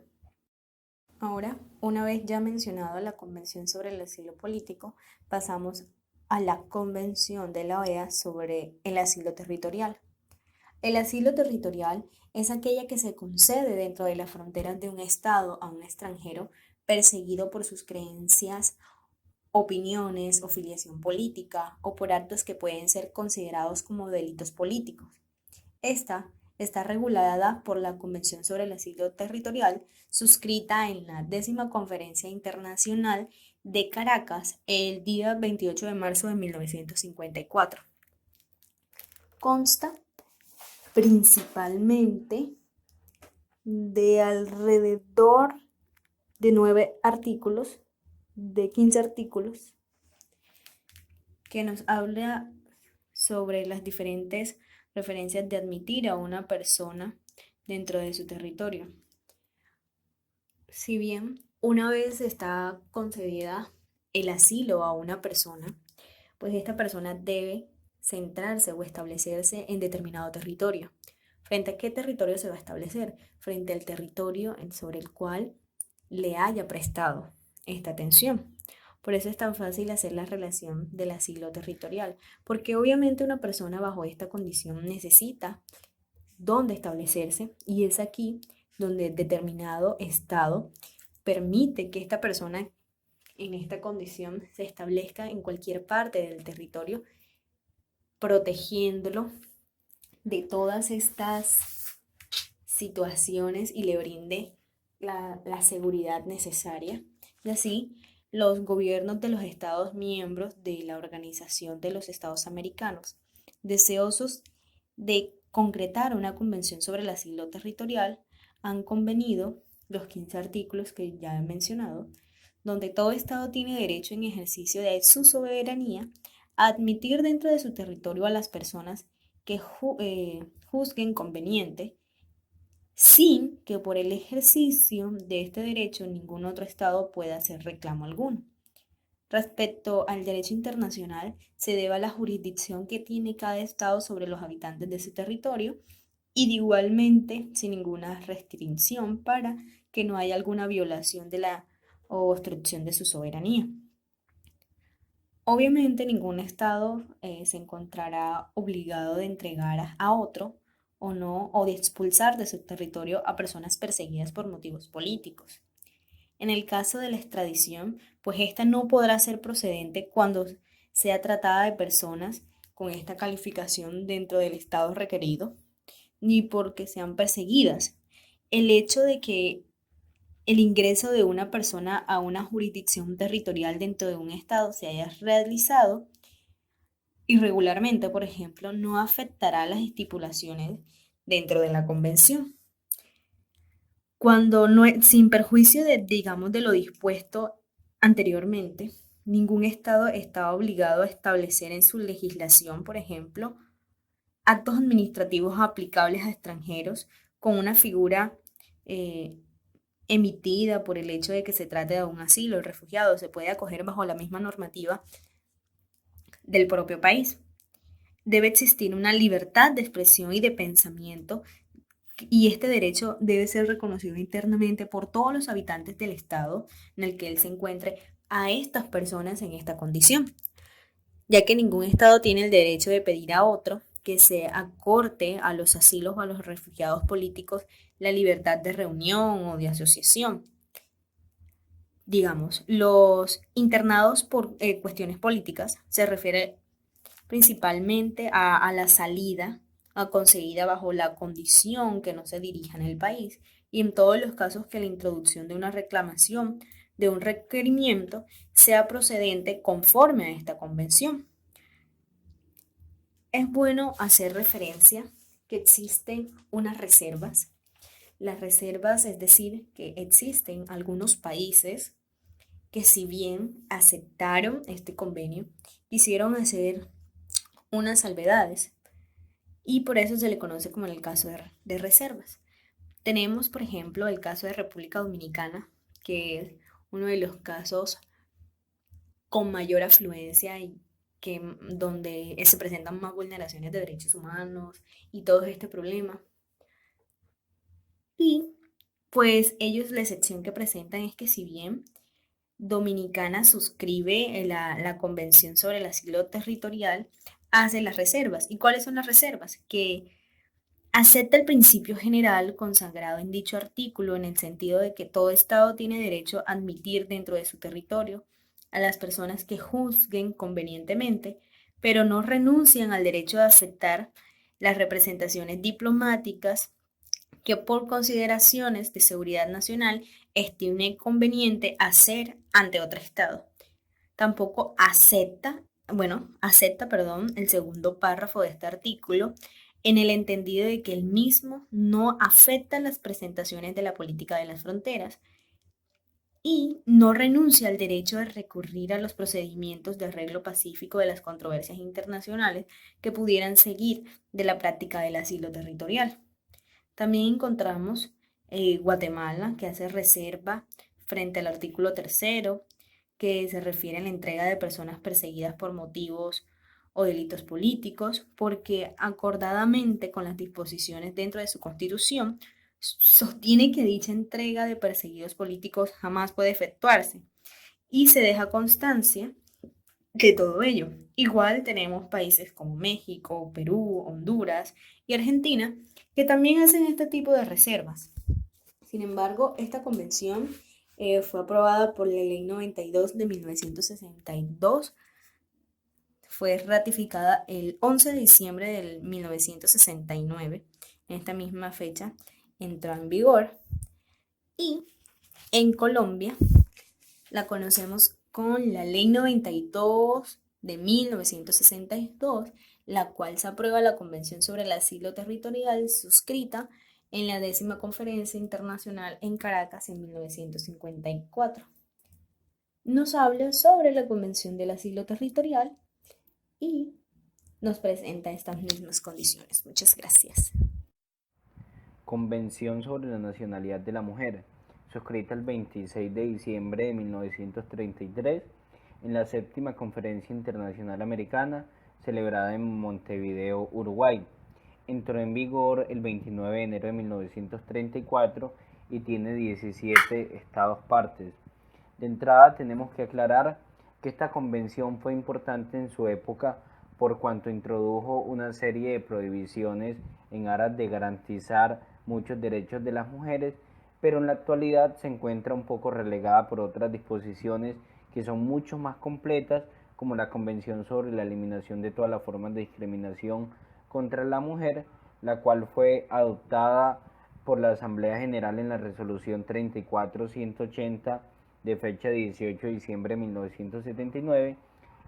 Ahora, una vez ya mencionado la Convención sobre el Asilo Político, pasamos a la Convención de la OEA sobre el asilo territorial. El asilo territorial es aquella que se concede dentro de las fronteras de un Estado a un extranjero perseguido por sus creencias, opiniones o filiación política o por actos que pueden ser considerados como delitos políticos. Esta está regulada por la Convención sobre el Asilo Territorial, suscrita en la 10ª Conferencia Internacional de Caracas el día 28 de marzo de 1954. Consta principalmente de alrededor de 9 artículos, de 15 artículos, que nos habla sobre las diferentes referencias de admitir a una persona dentro de su territorio. Si bien una vez está concedida el asilo a una persona, pues esta persona debe centrarse o establecerse en determinado territorio. ¿Frente a qué territorio se va a establecer? Frente al territorio sobre el cual le haya prestado esta atención. Por eso es tan fácil hacer la relación del asilo territorial, porque obviamente una persona bajo esta condición necesita dónde establecerse y es aquí donde determinado estado permite que esta persona en esta condición se establezca en cualquier parte del territorio, protegiéndolo de todas estas situaciones y le brinde la seguridad necesaria. Y así, los gobiernos de los Estados miembros de la Organización de los Estados Americanos, deseosos de concretar una convención sobre el asilo territorial, han convenido los 15 artículos que ya he mencionado, donde todo Estado tiene derecho en ejercicio de su soberanía a admitir dentro de su territorio a las personas que juzguen conveniente, sin que por el ejercicio de este derecho ningún otro Estado pueda hacer reclamo alguno. Respecto al derecho internacional, se debe a la jurisdicción que tiene cada Estado sobre los habitantes de su territorio y de igualmente sin ninguna restricción para que no haya alguna violación de la o obstrucción de su soberanía. Obviamente ningún Estado se encontrará obligado de entregar a otro o no, o de expulsar de su territorio a personas perseguidas por motivos políticos. En el caso de la extradición, pues esta no podrá ser procedente cuando sea tratada de personas con esta calificación dentro del Estado requerido, ni porque sean perseguidas. El hecho de que el ingreso de una persona a una jurisdicción territorial dentro de un Estado se haya realizado irregularmente, por ejemplo, no afectará las estipulaciones dentro de la convención. Cuando no, sin perjuicio digamos, de lo dispuesto anteriormente, ningún Estado está obligado a establecer en su legislación, por ejemplo, actos administrativos aplicables a extranjeros con una figura emitida por el hecho de que se trate de un asilo. El refugiado se puede acoger bajo la misma normativa del propio país. Debe existir una libertad de expresión y de pensamiento y este derecho debe ser reconocido internamente por todos los habitantes del estado en el que él se encuentre a estas personas en esta condición, ya que ningún estado tiene el derecho de pedir a otro que se acorte a los asilos o a los refugiados políticos la libertad de reunión o de asociación. Digamos, los internados por cuestiones políticas se refiere principalmente a la salida concedida bajo la condición que no se dirija en el país y en todos los casos que la introducción de una reclamación de un requerimiento sea procedente conforme a esta convención. Es bueno hacer referencia que existen unas reservas. Las reservas, es decir, que existen algunos países que si bien aceptaron este convenio, quisieron hacer unas salvedades y por eso se le conoce como el caso de reservas. Tenemos, por ejemplo, el caso de República Dominicana, que es uno de los casos con mayor afluencia y donde se presentan más vulneraciones de derechos humanos y todo este problema. Y pues ellos la excepción que presentan es que si bien Dominicana suscribe la Convención sobre el Asilo Territorial, hace las reservas. ¿Y cuáles son las reservas? Que acepta el principio general consagrado en dicho artículo en el sentido de que todo Estado tiene derecho a admitir dentro de su territorio a las personas que juzguen convenientemente, pero no renuncian al derecho de aceptar las representaciones diplomáticas que por consideraciones de seguridad nacional estime conveniente hacer ante otro Estado. Tampoco acepta el segundo párrafo de este artículo en el entendido de que el mismo no afecta las presentaciones de la política de las fronteras y no renuncia al derecho de recurrir a los procedimientos de arreglo pacífico de las controversias internacionales que pudieran seguir de la práctica del asilo territorial. También encontramos Guatemala, que hace reserva frente al artículo tercero, que se refiere a la entrega de personas perseguidas por motivos o delitos políticos, porque acordadamente con las disposiciones dentro de su constitución, sostiene que dicha entrega de perseguidos políticos jamás puede efectuarse y se deja constancia de todo ello. Igual tenemos países como México, Perú, Honduras y Argentina que también hacen este tipo de reservas. Sin embargo, esta convención fue aprobada por la Ley 92 de 1962, fue ratificada el 11 de diciembre de 1969. En esta misma fecha entró en vigor y en Colombia la conocemos con la Ley 92 de 1962, la cual se aprueba la Convención sobre el Asilo Territorial suscrita en la 10ª Conferencia Internacional en Caracas en 1954. Nos habla sobre la Convención del Asilo Territorial y nos presenta estas mismas condiciones. Muchas gracias. Convención sobre la Nacionalidad de la Mujer, suscrita el 26 de diciembre de 1933 en la 7ª Conferencia Internacional Americana, celebrada en Montevideo, Uruguay. Entró en vigor el 29 de enero de 1934 y tiene 17 estados partes. De entrada tenemos que aclarar que esta convención fue importante en su época por cuanto introdujo una serie de prohibiciones en aras de garantizar muchos derechos de las mujeres, pero en la actualidad se encuentra un poco relegada por otras disposiciones que son mucho más completas, como la Convención sobre la Eliminación de todas las formas de discriminación contra la mujer, la cual fue adoptada por la Asamblea General en la Resolución 34-180 de fecha 18 de diciembre de 1979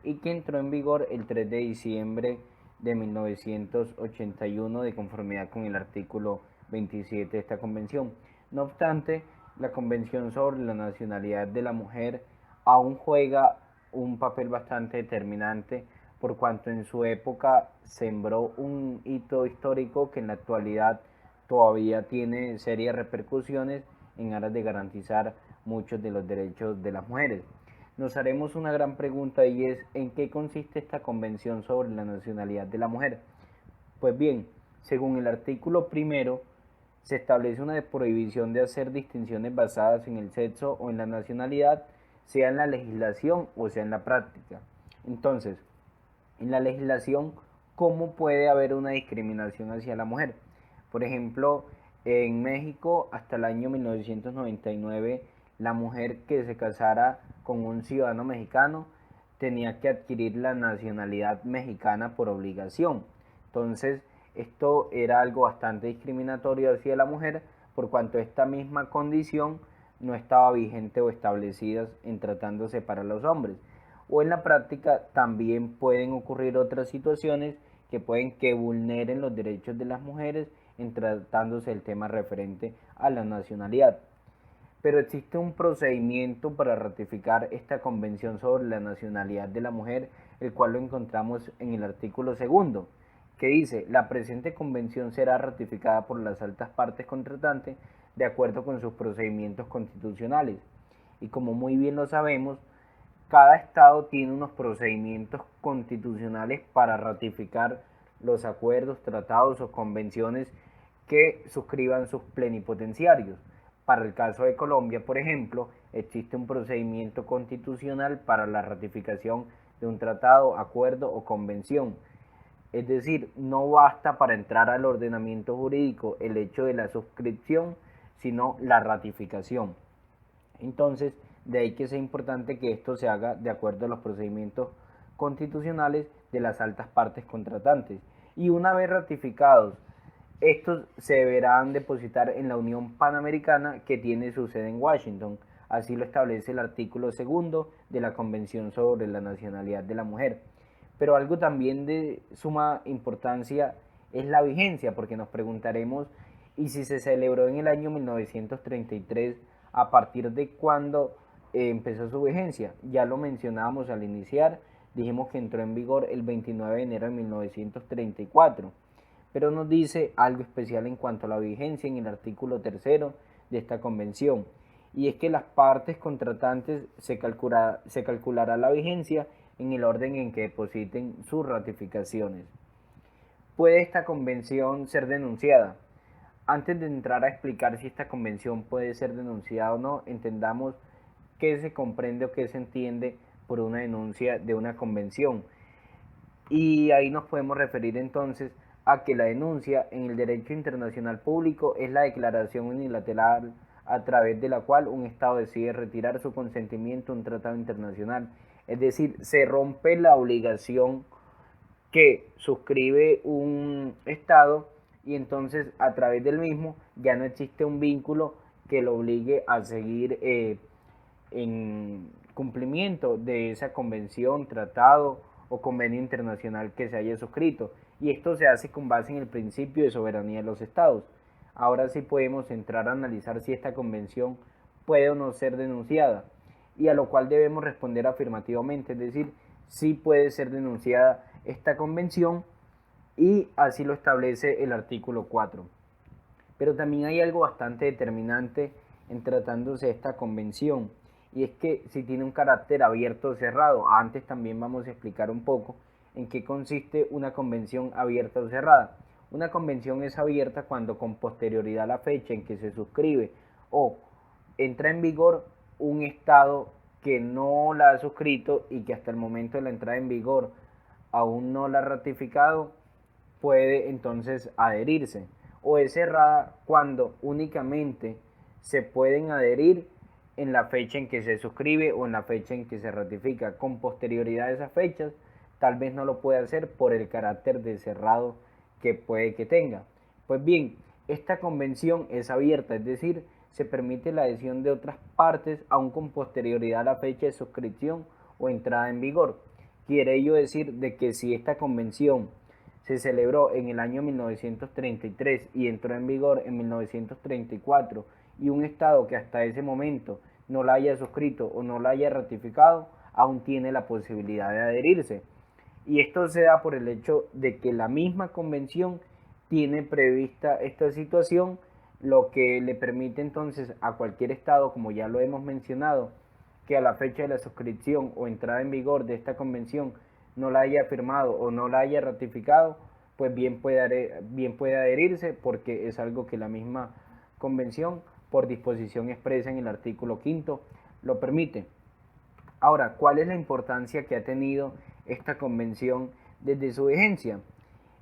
y que entró en vigor el 3 de diciembre de 1981 de conformidad con el artículo 27 de esta convención. No obstante, la Convención sobre la Nacionalidad de la Mujer aún juega un papel bastante determinante por cuanto en su época sembró un hito histórico que en la actualidad todavía tiene serias repercusiones en aras de garantizar muchos de los derechos de las mujeres. Nos haremos una gran pregunta y es ¿en qué consiste esta Convención sobre la Nacionalidad de la Mujer? Pues bien, según el artículo primero, se establece una prohibición de hacer distinciones basadas en el sexo o en la nacionalidad, sea en la legislación o sea en la práctica. Entonces, en la legislación, ¿cómo puede haber una discriminación hacia la mujer? Por ejemplo, en México, hasta el año 1999, la mujer que se casara con un ciudadano mexicano tenía que adquirir la nacionalidad mexicana por obligación. Entonces, esto era algo bastante discriminatorio hacia la mujer, por cuanto esta misma condición no estaba vigente o establecida en tratándose para los hombres. O en la práctica también pueden ocurrir otras situaciones que pueden que vulneren los derechos de las mujeres en tratándose el tema referente a la nacionalidad. Pero existe un procedimiento para ratificar esta Convención sobre la Nacionalidad de la Mujer, el cual lo encontramos en el artículo segundo, que dice: la presente convención será ratificada por las altas partes contratantes de acuerdo con sus procedimientos constitucionales. Y como muy bien lo sabemos, cada estado tiene unos procedimientos constitucionales para ratificar los acuerdos, tratados o convenciones que suscriban sus plenipotenciarios. Para el caso de Colombia, por ejemplo, existe un procedimiento constitucional para la ratificación de un tratado, acuerdo o convención. Es decir, no basta para entrar al ordenamiento jurídico el hecho de la suscripción, sino la ratificación. Entonces, de ahí que sea importante que esto se haga de acuerdo a los procedimientos constitucionales de las altas partes contratantes. Y una vez ratificados, estos se deberán depositar en la Unión Panamericana, que tiene su sede en Washington. Así lo establece el artículo segundo de la Convención sobre la Nacionalidad de la Mujer. Pero algo también de suma importancia es la vigencia, porque nos preguntaremos, ¿y si se celebró en el año 1933, a partir de cuándo empezó su vigencia. Ya lo mencionábamos al iniciar, dijimos que entró en vigor el 29 de enero de 1934, pero nos dice algo especial en cuanto a la vigencia en el artículo 3 de esta convención, y es que las partes contratantes se calculará la vigencia en el orden en que depositen sus ratificaciones. ¿Puede esta convención ser denunciada? Antes de entrar a explicar si esta convención puede ser denunciada o no, entendamos qué se comprende o qué se entiende por una denuncia de una convención. Y ahí nos podemos referir entonces a que la denuncia en el derecho internacional público es la declaración unilateral a través de la cual un Estado decide retirar su consentimiento a un tratado internacional. Es decir, se rompe la obligación que suscribe un Estado y entonces a través del mismo ya no existe un vínculo que lo obligue a seguir en cumplimiento de esa convención, tratado o convenio internacional que se haya suscrito. Y esto se hace con base en el principio de soberanía de los estados. Ahora sí podemos entrar a analizar si esta convención puede o no ser denunciada, y a lo cual debemos responder afirmativamente, es decir, sí puede ser denunciada esta convención, y así lo establece el artículo 4. Pero también hay algo bastante determinante en tratándose de esta convención, y es que si tiene un carácter abierto o cerrado. Antes también vamos a explicar un poco en qué consiste una convención abierta o cerrada. Una convención es abierta cuando con posterioridad a la fecha en que se suscribe o entra en vigor un Estado que no la ha suscrito y que hasta el momento de la entrada en vigor aún no la ha ratificado, puede entonces adherirse. O es cerrada cuando únicamente se pueden adherir en la fecha en que se suscribe o en la fecha en que se ratifica. Con posterioridad a esas fechas, tal vez no lo puede hacer por el carácter de cerrado que puede que tenga. Pues bien, esta convención es abierta, es decir, se permite la adhesión de otras partes aún con posterioridad a la fecha de suscripción o entrada en vigor. Quiere ello decir de que si esta convención se celebró en el año 1933 y entró en vigor en 1934 y un Estado que hasta ese momento no la haya suscrito o no la haya ratificado, aún tiene la posibilidad de adherirse. Y esto se da por el hecho de que la misma convención tiene prevista esta situación, lo que le permite entonces a cualquier Estado, como ya lo hemos mencionado, que a la fecha de la suscripción o entrada en vigor de esta convención no la haya firmado o no la haya ratificado, pues bien puede adherirse, porque es algo que la misma convención, por disposición expresa en el artículo 5, lo permite. Ahora, ¿cuál es la importancia que ha tenido esta convención desde su vigencia?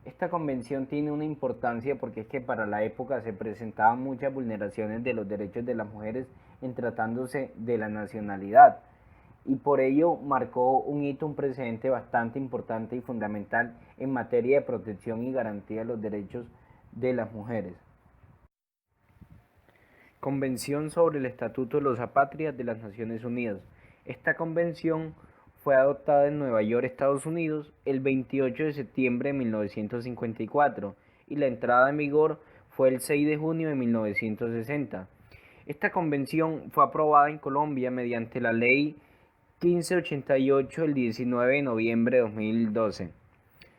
Esta convención tiene una importancia porque es que para la época se presentaban muchas vulneraciones de los derechos de las mujeres en tratándose de la nacionalidad, y por ello marcó un hito, un precedente bastante importante y fundamental en materia de protección y garantía de los derechos de las mujeres. Convención sobre el Estatuto de los Apátridas de las Naciones Unidas. Esta convención fue adoptada en Nueva York, Estados Unidos, el 28 de septiembre de 1954 y la entrada en vigor fue el 6 de junio de 1960. Esta convención fue aprobada en Colombia mediante la Ley 1588 el 19 de noviembre de 2012.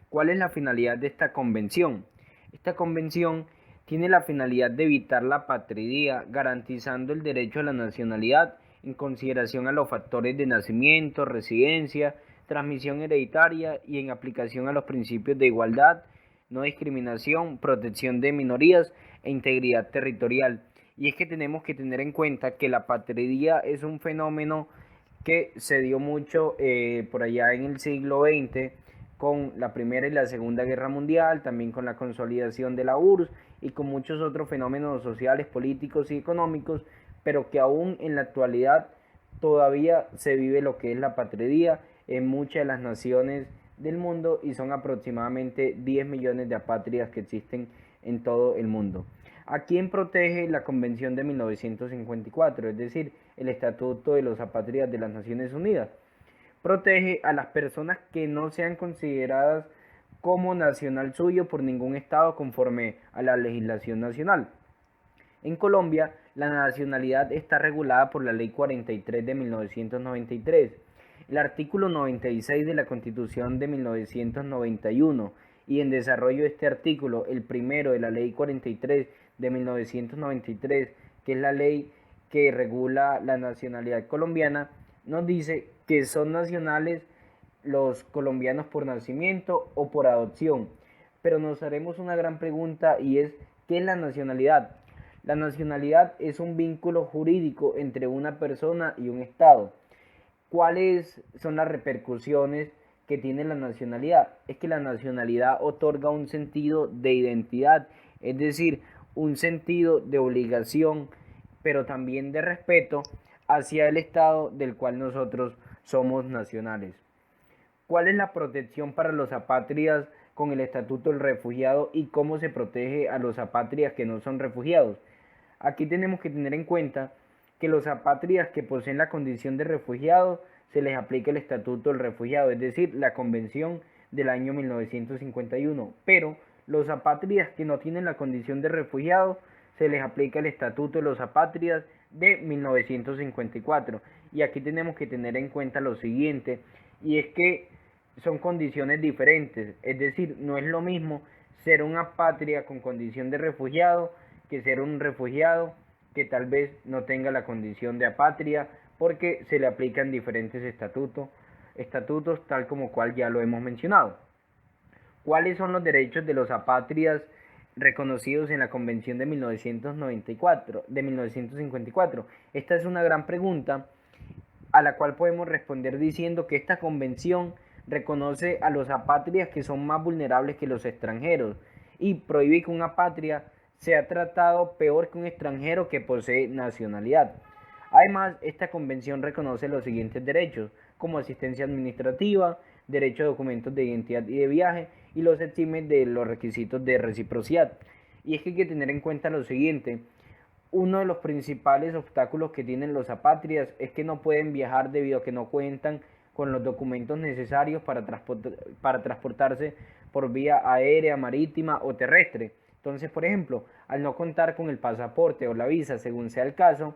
¿Cuál es la finalidad de esta convención? Esta convención tiene la finalidad de evitar la apatridía, garantizando el derecho a la nacionalidad en consideración a los factores de nacimiento, residencia, transmisión hereditaria y en aplicación a los principios de igualdad, no discriminación, protección de minorías e integridad territorial. Y es que tenemos que tener en cuenta que la apatridía es un fenómeno que se dio mucho por allá en el siglo XX con la Primera y la Segunda Guerra Mundial, también con la consolidación de la URSS y con muchos otros fenómenos sociales, políticos y económicos, pero que aún en la actualidad todavía se vive lo que es la apatridía en muchas de las naciones del mundo, y son aproximadamente 10 millones de apátridas que existen en todo el mundo. ¿A quién protege la Convención de 1954, es decir, el Estatuto de los Apátridas de las Naciones Unidas? Protege a las personas que no sean consideradas como nacional suyo por ningún Estado conforme a la legislación nacional. En Colombia, la nacionalidad está regulada por la Ley 43 de 1993, el artículo 96 de la Constitución de 1991 y en desarrollo de este artículo, el primero de la Ley 43 de 1993, que es la ley que regula la nacionalidad colombiana, nos dice que son nacionales los colombianos por nacimiento o por adopción. Pero nos haremos una gran pregunta y es, ¿qué es la nacionalidad? La nacionalidad es un vínculo jurídico entre una persona y un Estado. ¿Cuáles son las repercusiones que tiene la nacionalidad? Es que la nacionalidad otorga un sentido de identidad, es decir, un sentido de obligación, pero también de respeto hacia el Estado del cual nosotros somos nacionales. ¿Cuál es la protección para los apátridas con el Estatuto del Refugiado y cómo se protege a los apátridas que no son refugiados? Aquí tenemos que tener en cuenta que los apátridas que poseen la condición de refugiado se les aplica el Estatuto del Refugiado, es decir, la Convención del año 1951, pero los apátridas que no tienen la condición de refugiado se les aplica el Estatuto de los Apátridas de 1954. Y aquí tenemos que tener en cuenta lo siguiente, y es que son condiciones diferentes, es decir, no es lo mismo ser una apátrida con condición de refugiado que ser un refugiado que tal vez no tenga la condición de apátrida, porque se le aplican diferentes estatutos tal como cual ya lo hemos mencionado. ¿Cuáles son los derechos de los apátridas reconocidos en la Convención de 1954? Esta es una gran pregunta a la cual podemos responder diciendo que esta convención reconoce a los apátridas que son más vulnerables que los extranjeros y prohíbe que un apátrida sea tratado peor que un extranjero que posee nacionalidad. Además, esta convención reconoce los siguientes derechos, como asistencia administrativa, derecho a documentos de identidad y de viaje, y los exime de los requisitos de reciprocidad. Y es que hay que tener en cuenta lo siguiente: uno de los principales obstáculos que tienen los apátridas es que no pueden viajar debido a que no cuentan con los documentos necesarios para transportarse por vía aérea, marítima o terrestre. Entonces, por ejemplo, al no contar con el pasaporte o la visa, según sea el caso,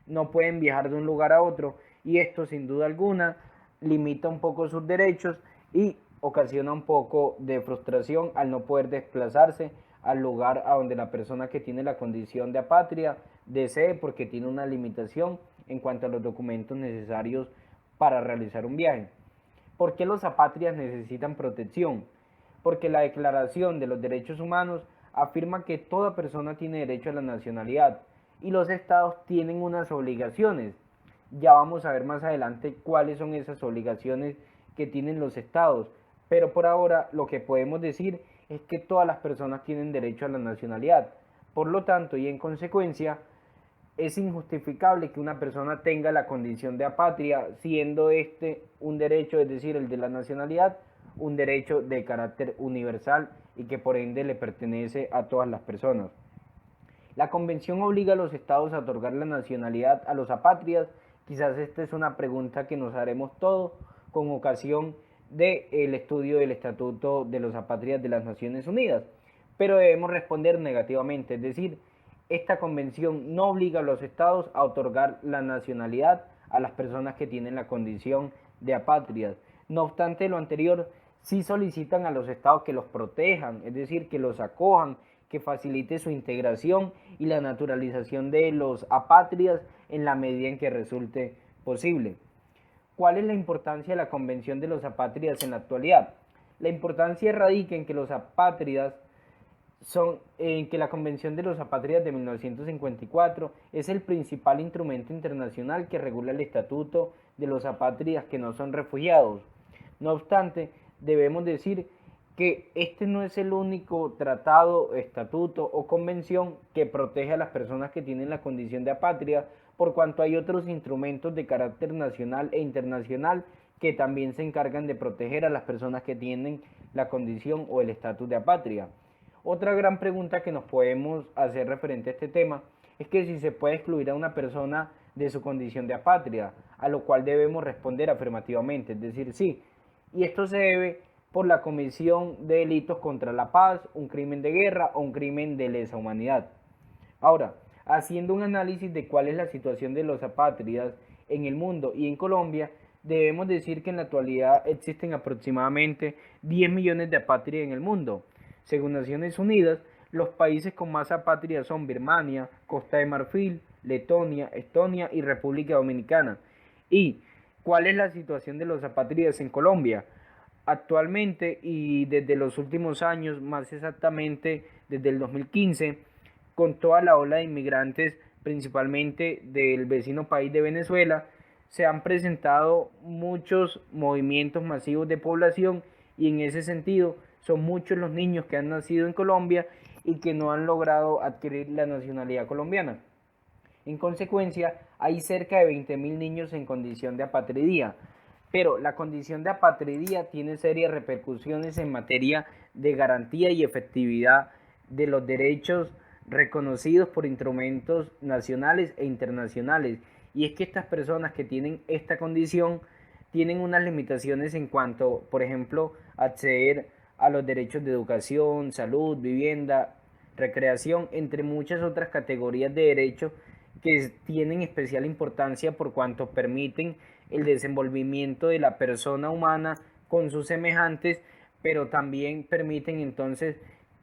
no pueden viajar de un lugar a otro, y esto sin duda alguna limita un poco sus derechos y ocasiona un poco de frustración al no poder desplazarse al lugar a donde la persona que tiene la condición de apátrida desee, porque tiene una limitación en cuanto a los documentos necesarios para realizar un viaje. ¿Por qué los apátridas necesitan protección? Porque la Declaración de los Derechos Humanos afirma que toda persona tiene derecho a la nacionalidad y los estados tienen unas obligaciones. Ya vamos a ver más adelante cuáles son esas obligaciones que tienen los estados, pero por ahora lo que podemos decir es que todas las personas tienen derecho a la nacionalidad. Por lo tanto, y en consecuencia, es injustificable que una persona tenga la condición de apátrida, siendo este un derecho, es decir, el de la nacionalidad, un derecho de carácter universal y que por ende le pertenece a todas las personas. La convención obliga a los estados a otorgar la nacionalidad a los apátridas. Quizás esta es una pregunta que nos haremos todos con ocasión del estudio del Estatuto de los Apátridas de las Naciones Unidas, pero debemos responder negativamente, es decir, esta convención no obliga a los estados a otorgar la nacionalidad a las personas que tienen la condición de apátridas. No obstante lo anterior, sí solicitan a los estados que los protejan, es decir, que los acojan, que facilite su integración y la naturalización de los apátridas en la medida en que resulte posible. ¿Cuál es la importancia de la Convención de los Apátridas en la actualidad? La importancia radica en que los apátridas la Convención de los Apátridas de 1954 es el principal instrumento internacional que regula el estatuto de los apátridas que no son refugiados. No obstante, debemos decir que este no es el único tratado, estatuto o convención que protege a las personas que tienen la condición de apátrida, por cuanto hay otros instrumentos de carácter nacional e internacional que también se encargan de proteger a las personas que tienen la condición o el estatus de apátrida. Otra gran pregunta que nos podemos hacer referente a este tema es que si se puede excluir a una persona de su condición de apátrida, a lo cual debemos responder afirmativamente, es decir, sí. Y esto se debe por la comisión de delitos contra la paz, un crimen de guerra o un crimen de lesa humanidad. Ahora, Haciendo un análisis de cuál es la situación de los apátridas en el mundo y en Colombia, debemos decir que en la actualidad existen aproximadamente 10 millones de apátridas en el mundo. Según Naciones Unidas, los países con más apátridas son Birmania, Costa de Marfil, Letonia, Estonia y República Dominicana. ¿Y cuál es la situación de los apátridas en Colombia? Actualmente y desde los últimos años, más exactamente desde el 2015, con toda la ola de inmigrantes, principalmente del vecino país de Venezuela, se han presentado muchos movimientos masivos de población y en ese sentido son muchos los niños que han nacido en Colombia y que no han logrado adquirir la nacionalidad colombiana. En consecuencia, hay cerca de 20.000 niños en condición de apatridía, pero la condición de apatridía tiene serias repercusiones en materia de garantía y efectividad de los derechos reconocidos por instrumentos nacionales e internacionales. Y es que estas personas que tienen esta condición tienen unas limitaciones en cuanto, por ejemplo, acceder a los derechos de educación, salud, vivienda, recreación, entre muchas otras categorías de derechos que tienen especial importancia por cuanto permiten el desenvolvimiento de la persona humana con sus semejantes, pero también permiten entonces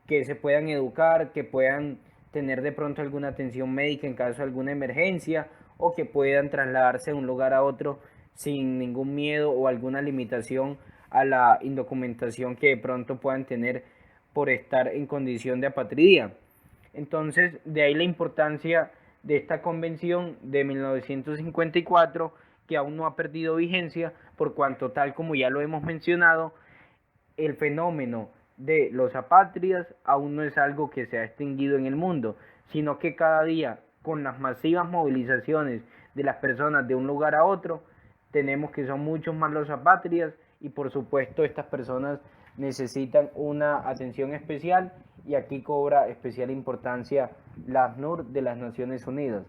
que se puedan educar, que puedan tener de pronto alguna atención médica en caso de alguna emergencia o que puedan trasladarse de un lugar a otro sin ningún miedo o alguna limitación a la indocumentación que de pronto puedan tener por estar en condición de apatridía. Entonces, de ahí la importancia de esta convención de 1954, que aún no ha perdido vigencia, por cuanto, tal como ya lo hemos mencionado, el fenómeno de los apátridas aún no es algo que se ha extinguido en el mundo, sino que cada día, con las masivas movilizaciones de las personas de un lugar a otro, tenemos que son muchos más los apátridas y por supuesto estas personas necesitan una atención especial y aquí cobra especial importancia la ACNUR de las Naciones Unidas.